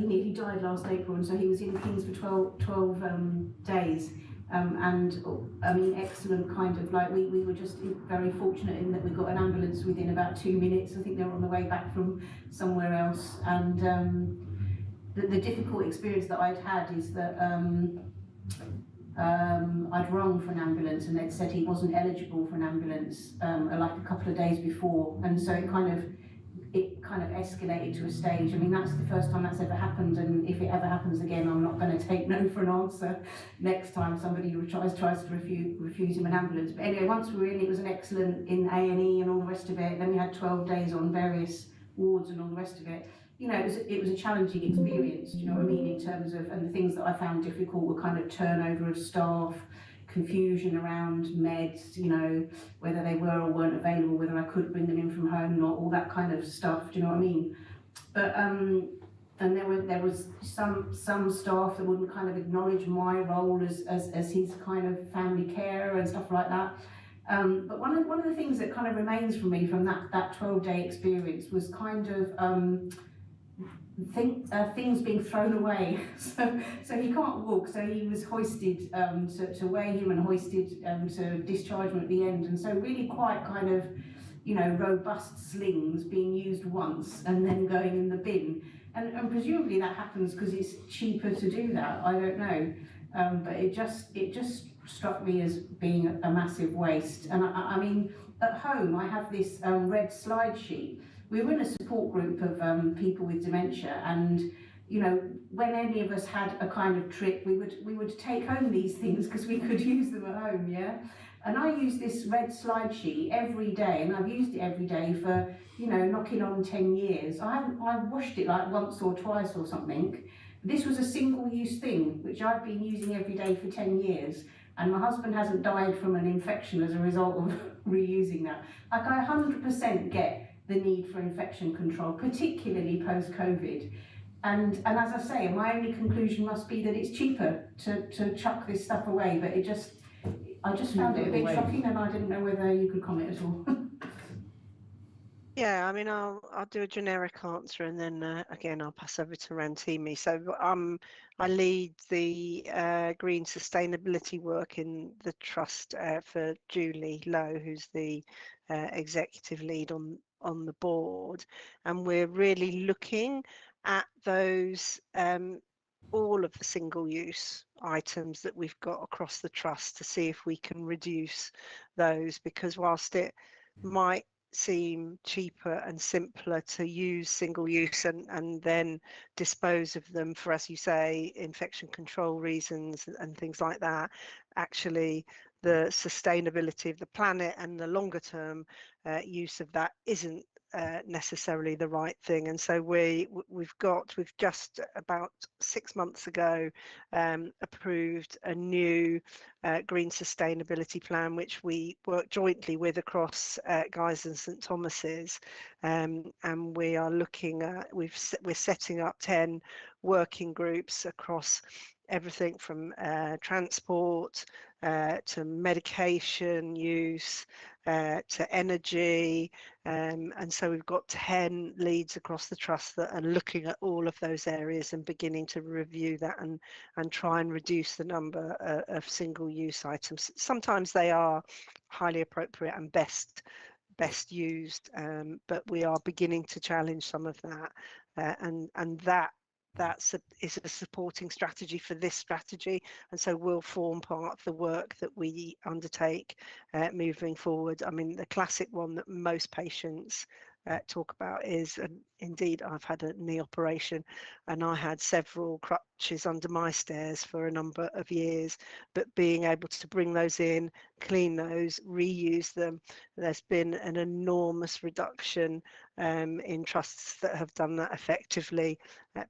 he died last April, and so he was in King's for 12 days. And I mean, excellent kind of, like, we were just very fortunate in that we got an ambulance within about 2 minutes. I think they were on the way back from somewhere else. And the difficult experience that I'd had is that I'd rung for an ambulance, and they'd said he wasn't eligible for an ambulance like a couple of days before, and so it it kind of escalated to a stage. I mean, that's the first time that's ever happened, and if it ever happens again, I'm not going to take no for an answer next time somebody tries to refuse him an ambulance. But anyway, once we were in, it was an excellent in A&E and all the rest of it. Then we had 12 days on various wards and all the rest of it. You know, it was a challenging experience, do you know what I mean, in terms of, and the things that I found difficult were kind of turnover of staff, confusion around meds, you know, whether they were or weren't available, whether I could bring them in from home, not all that kind of stuff, do you know what I mean? But and there was some staff that wouldn't kind of acknowledge my role as his kind of family carer and stuff like that. But one of the things that kind of remains for me from that 12-day experience was kind of things being thrown away. So he can't walk, so he was hoisted to weigh him and hoisted to discharge him at the end. And so really quite kind of, you know, robust slings being used once and then going in the bin. And presumably that happens because it's cheaper to do that. I don't know. But it just struck me as being a massive waste. And I mean, at home I have this red slide sheet. We were in a support group of people with dementia, and you know, when any of us had a kind of trip, we would take home these things because we could use them at home, yeah. And I use this red slide sheet every day, and I've used it every day for, you know, knocking on 10 years. I've washed it like once or twice or something. This was a single-use thing which I've been using every day for 10 years, and my husband hasn't died from an infection as a result of reusing that. Like, I 100% get the need for infection control, particularly post-COVID. And as I say, my only conclusion must be that it's cheaper to chuck this stuff away, but I just found it a bit shocking, and I didn't know whether you could comment at all. Yeah, I mean, I'll do a generic answer, and then again, I'll pass over to Rantimi. So I lead the green sustainability work in the trust for Julie Lowe, who's the executive lead on the board, and we're really looking at those all of the single-use items that we've got across the trust to see if we can reduce those, because whilst it might seem cheaper and simpler to use single use and then dispose of them for, as you say, infection control reasons and things like that, actually the sustainability of the planet and the longer term use of that isn't necessarily the right thing. And so we've just about 6 months ago approved a new green sustainability plan, which we work jointly with across Guy's and St Thomas's, and we are looking at, we're setting up 10 working groups across everything from transport to medication use to energy, and so we've got 10 leads across the trust that are looking at all of those areas and beginning to review that and try and reduce the number of single-use items. Sometimes they are highly appropriate and best used, but we are beginning to challenge some of that, and that is a supporting strategy for this strategy, and so will form part of the work that we undertake moving forward. I mean, the classic one that most patients talk about is, and indeed I've had a knee operation and I had several crutches under my stairs for a number of years, but being able to bring those in, clean those, reuse them, there's been an enormous reduction in trusts that have done that effectively,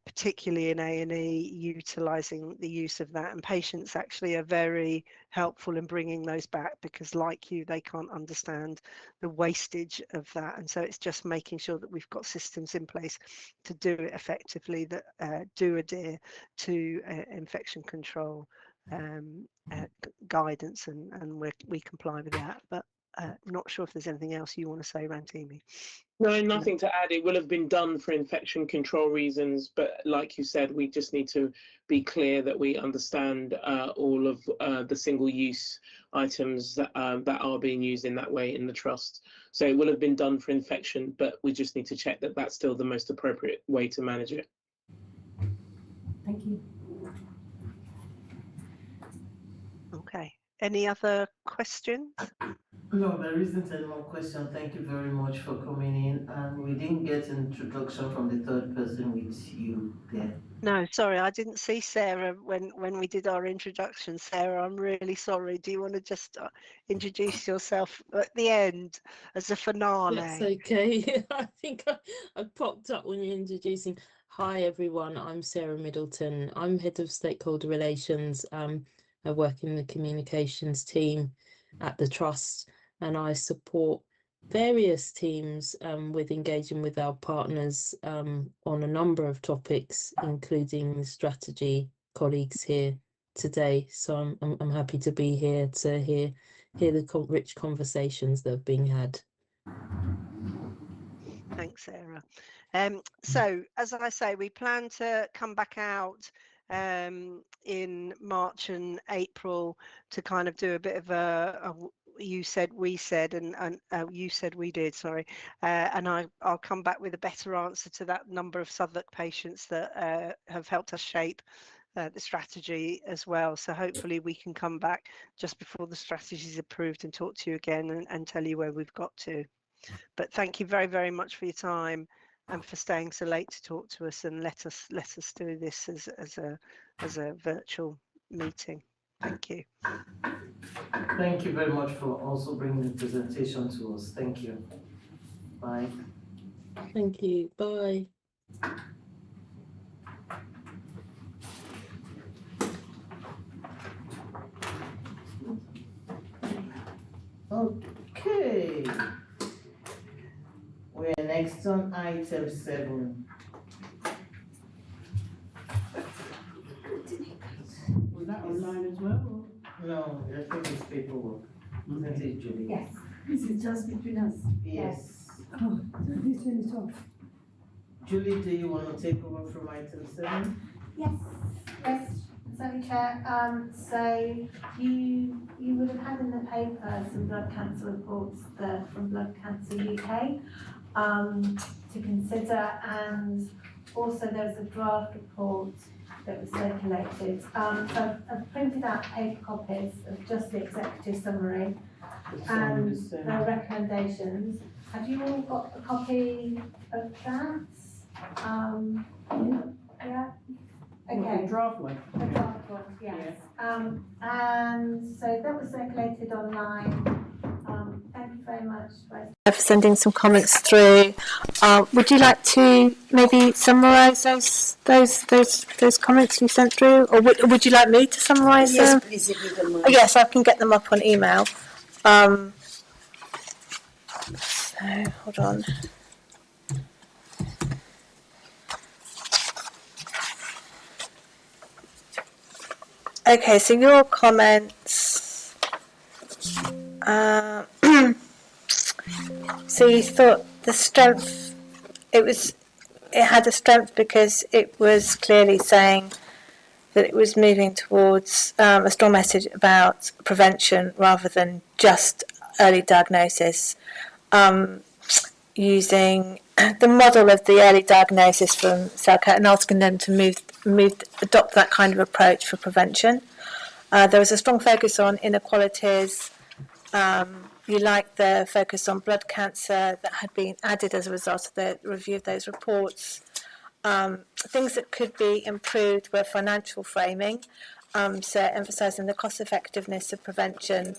particularly in A&E, utilising the use of that, and patients actually are very helpful in bringing those back because, like you, they can't understand the wastage of that. And so it's just making sure that we've got systems in place to do it effectively that do adhere to infection control guidance, and we comply with that. But not sure if there's anything else you want to say, Rantimi. No, nothing to add. It will have been done for infection control reasons, but like you said, we just need to be clear that we understand all of the single-use items that are being used in that way in the trust. So it will have been done for infection, but we just need to check that that's still the most appropriate way to manage it. Thank you. Okay. Any other questions? No, there isn't any more question. Thank you very much for coming in. And we didn't get an introduction from the third person with you there. No, sorry, I didn't see Sarah when we did our introduction. Sarah, I'm really sorry. Do you want to just introduce yourself at the end as a finale? That's okay. I think I popped up when you're introducing. Hi everyone, I'm Sarah Middleton. I'm Head of Stakeholder Relations. I work in the communications team at the Trust, and I support various teams with engaging with our partners on a number of topics, including the strategy colleagues here today. So I'm happy to be here to hear the rich conversations that have been had. Thanks, Sarah. So, as I say, we plan to come back out in March and April to kind of do a bit of a you said, we said, and you said, we did, sorry. And I'll come back with a better answer to that number of Southwark patients that have helped us shape the strategy as well. So hopefully we can come back just before the strategy is approved and talk to you again and tell you where we've got to. But thank you very, very much for your time and for staying so late to talk to us and let us do this as a virtual meeting. Thank you. Thank you very much for also bringing the presentation to us. Thank you. Bye. Thank you. Bye. Okay. We're next on item 7. Was that online as well? No, I think it's paperwork. Isn't it, Julie? Yes. This is just between us. Yes. Oh, so this one is off. Julie, do you want to take over from item 7? Yes, Certainly, Chair. So you would have had in the paper some blood cancer reports from Blood Cancer UK to consider, and also there's a draft report that was circulated. So I've printed out paper copies of just the executive summary and the recommendations. Have you all got a copy of that? Yeah. Okay. The draft one. The draft one, yes. And so that was circulated online. Thank you very much for sending some comments through. Would you like to maybe summarise those comments you sent through, or would you like me to summarise them? Yes, please, if you don't mind. Yes, I can get them up on email. So hold on. Okay, so your comments. So you thought the strength, it had a strength because it was clearly saying that it was moving towards a strong message about prevention rather than just early diagnosis, using the model of the early diagnosis from Southwark and asking them to adopt that kind of approach for prevention. There was a strong focus on inequalities. You liked the focus on blood cancer that had been added as a result of the review of those reports. Things that could be improved were financial framing, so emphasising the cost effectiveness of prevention,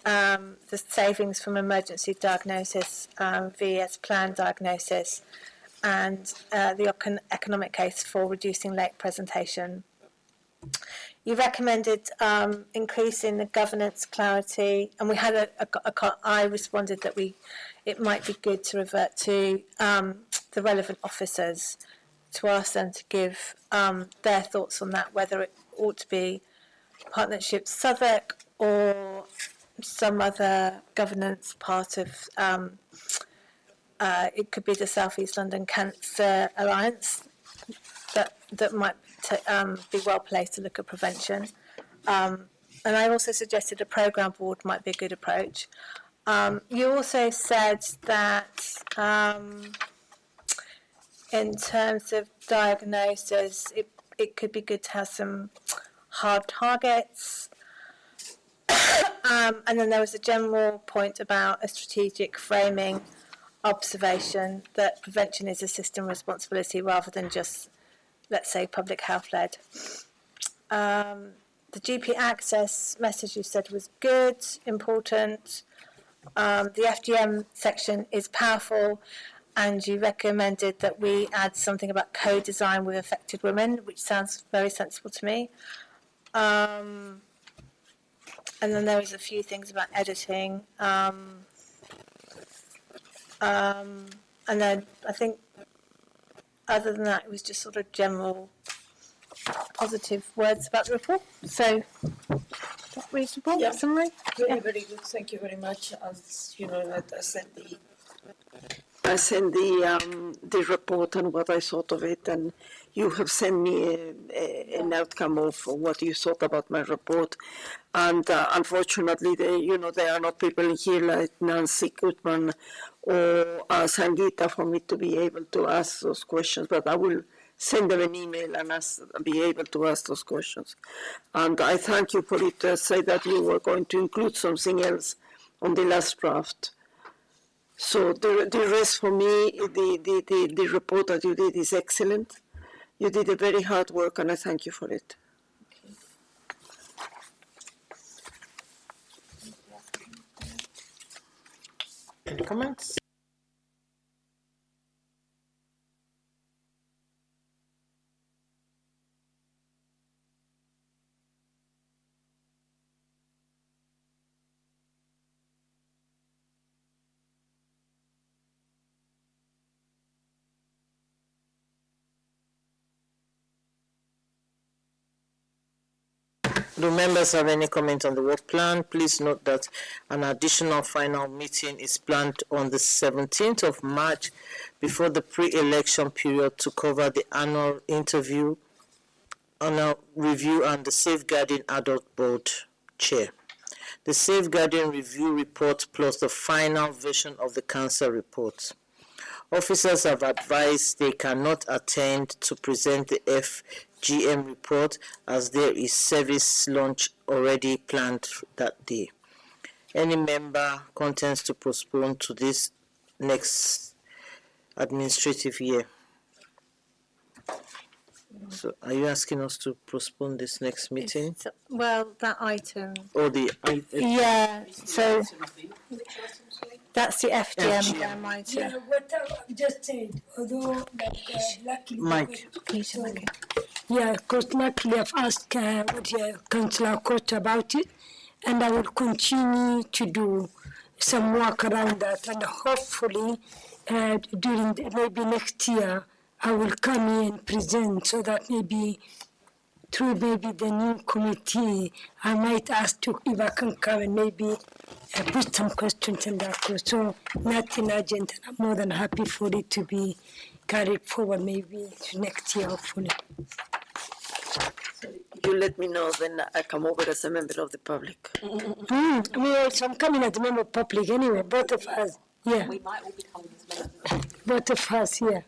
the savings from emergency diagnosis vs planned diagnosis, and the economic case for reducing late presentation. You recommended increasing the governance clarity, and we had I responded that it might be good to revert to the relevant officers to ask them to give their thoughts on that, whether it ought to be Partnership Southwark or some other governance part of, it could be the South East London Cancer Alliance that might be well placed to look at prevention. And I also suggested a programme board might be a good approach. You also said that in terms of diagnosis, it could be good to have some hard targets. And then there was a general point about a strategic framing observation that prevention is a system responsibility rather than just, let's say, public health led. The GP access message you said was good, important. The FGM section is powerful, and you recommended that we add something about co-design with affected women, which sounds very sensible to me. And then there was a few things about editing. And then I think other than that, it was just sort of general positive words about the report. So, reasonable summary? Very, very good. Thank you very much. As you know, I sent the report and what I thought of it, and you have sent me an outcome of what you thought about my report. And unfortunately, there are not people here like Nancy Goodman or Sangeeta for me to be able to ask those questions, but I will send them an email and be able to ask those questions. And I thank you for it. Say that you were going to include something else on the last draft. So the rest for me, the report that you did is excellent. You did a very hard work, and I thank you for it. Any comments? Do members have any comment on the work plan? Please note that an additional final meeting is planned on the 17th of March before the pre-election period to cover the annual review and the Safeguarding Adult Board Chair. The Safeguarding Review report plus the final version of the Council report. Officers have advised they cannot attend to present the FGM report as there is service launch already planned that day. Any member contends to postpone to this next administrative year. So are you asking us to postpone this next meeting? Well, that item. Or the yeah, so that's the FGM item. Yeah, what I just said, although luckily... Mike. Yeah, because luckily I've asked Councillor Coach about it, and I will continue to do some work around that, and hopefully during maybe next year I will come here and present, so that maybe through maybe the new committee I might ask to if I can come and maybe put some questions in that. So nothing urgent, and I'm more than happy for it to be carried forward maybe to next year hopefully. You let me know, then I come over as a member of the public. I'm coming as a member of public anyway, both of us. Yeah. We might all be coming as members. Both of us, yeah.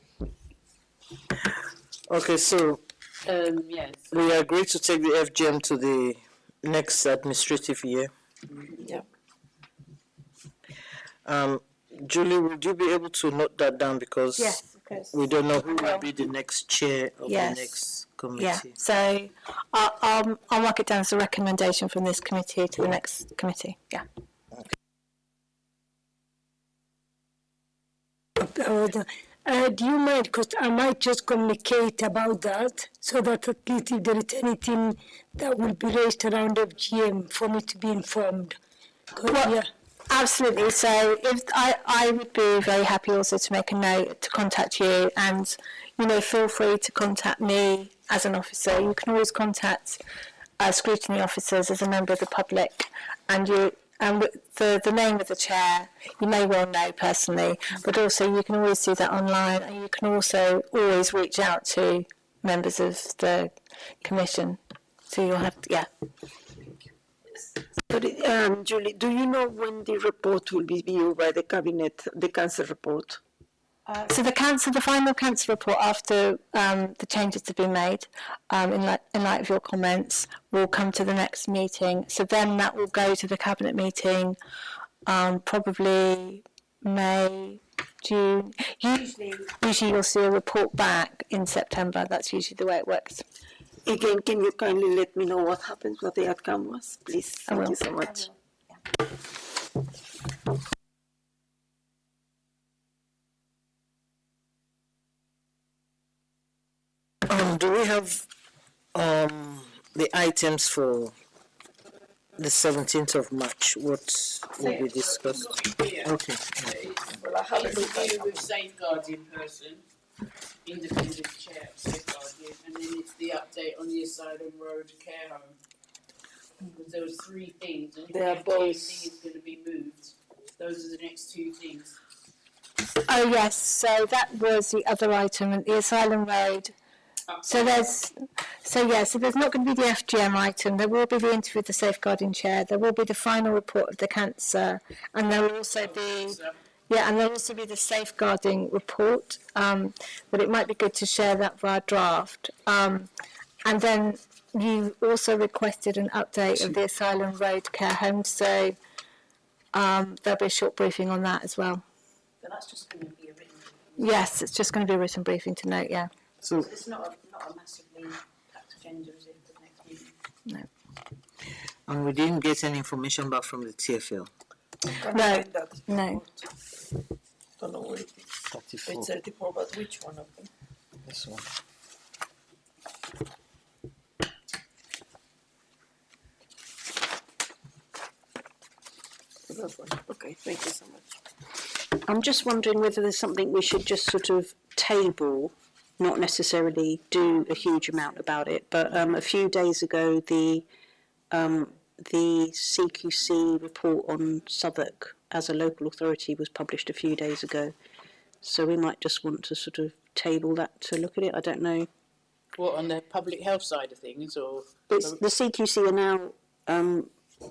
Okay, so yes. we agree to take the FGM to the next administrative year. Yeah. Julie, would you be able to note that down, because yes, of course. We don't know who will be the next chair of the next committee. Yeah, so I'll mark it down as a recommendation from this committee to the next committee. Yeah. Do you mind, because I might just communicate about that, so that at least if there is anything that will be raised around FGM for me to be informed. Well, yeah. Absolutely. So if I would be very happy also to make a note to contact you, and feel free to contact me as an officer. You can always contact scrutiny officers as a member of the public, and the name of the chair you may well know personally, but also you can always do that online, and you can also always reach out to members of the commission. So you'll have But Julie, do you know when the report will be viewed by the cabinet, the council report? So the final cancer report after the changes have been made, in light of your comments, will come to the next meeting. So then that will go to the cabinet meeting, probably May, June. Usually you'll see a report back in September. That's usually the way it works. Again, can you kindly let me know what happens, what the outcome was, please? I Thank will. you so much. Do we have the items for the 17th of March? What will be discussed? Okay. Well, I have a look at Interview with safeguarding person, independent chair of safeguarding, and then it's the update on the Asylum Road care home. Because there was 3 things, and They are if both- TNT is going to be moved, those are the next 2 things. Oh yes, so that was the other item, the Asylum Road. So there's not going to be the FGM item. There will be the interview with the safeguarding chair. There will be the final report of the cancer, and there will also be the safeguarding report. But it might be good to share that via draft. And then you also requested an update of the Asylum Road care home. So there'll be a short briefing on that as well. But that's just going to be a written. Yes, it's just going to be a written briefing to note. Yeah. So It's not a massively packed agenda, is it, for the next meeting? No. And we didn't get any information back from the TFL. No. Don't know where it is. 34. It's 34, but which one of them? This one. That one. Okay, thank you so much. I'm just wondering whether there's something we should just sort of table, not necessarily do a huge amount about it. But a few days ago, the CQC report on Southwark as a local authority was published a few days ago. So we might just want to sort of table that to look at it. I don't know. What, on the public health side of things, or? It's, the CQC are now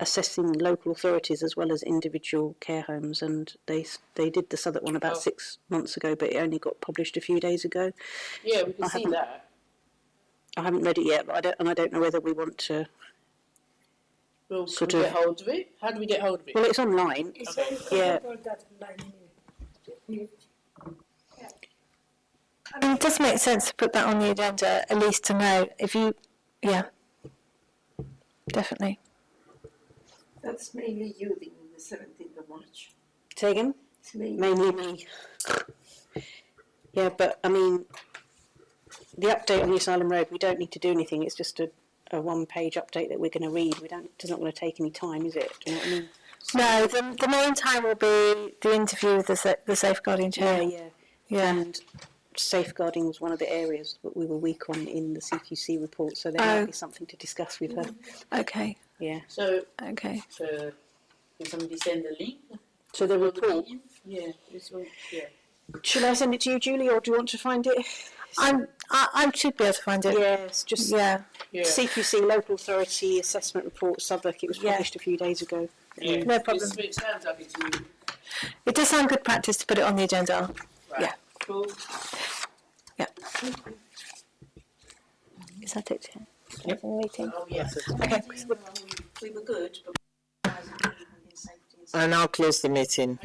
assessing local authorities as well as individual care homes, and they did the Southwark one about 6 months ago, but it only got published a few days ago. Yeah, we can see that. I haven't read it yet, but I don't know whether we want to. Well, sort can we of get hold of it? How do we get hold of it? Well, it's online. Yeah. I mean, it does make sense to put that on the agenda, at least to know if you, definitely. That's mainly you, the 17th of March. Say again? It's Mainly me. Yeah, but I mean, the update on the Asylum Road, we don't need to do anything. It's just a one-page update that we're going to read. It's not going to take any time, is it? Do you know what I mean? No, the main time will be the interview with the safeguarding chair. Yeah. And safeguarding was one of the areas that we were weak on in the CQC report, so there might be something to discuss with her. Okay. Yeah. So, okay. Can somebody send a link? To the report? Yeah, this one, yeah. Shall I send it to you, Julie, or do you want to find it? I should be able to find it. Yeah, it's just CQC Local Authority Assessment Report, Southwark. It was published a few days ago. Yeah. No problem. It sounds like it's you. It does sound good practice to put it on the agenda. Right. Yeah. Cool. Yeah. Is that it? Yeah. Meeting. Oh, yes. Okay. We were good, but I now close the meeting.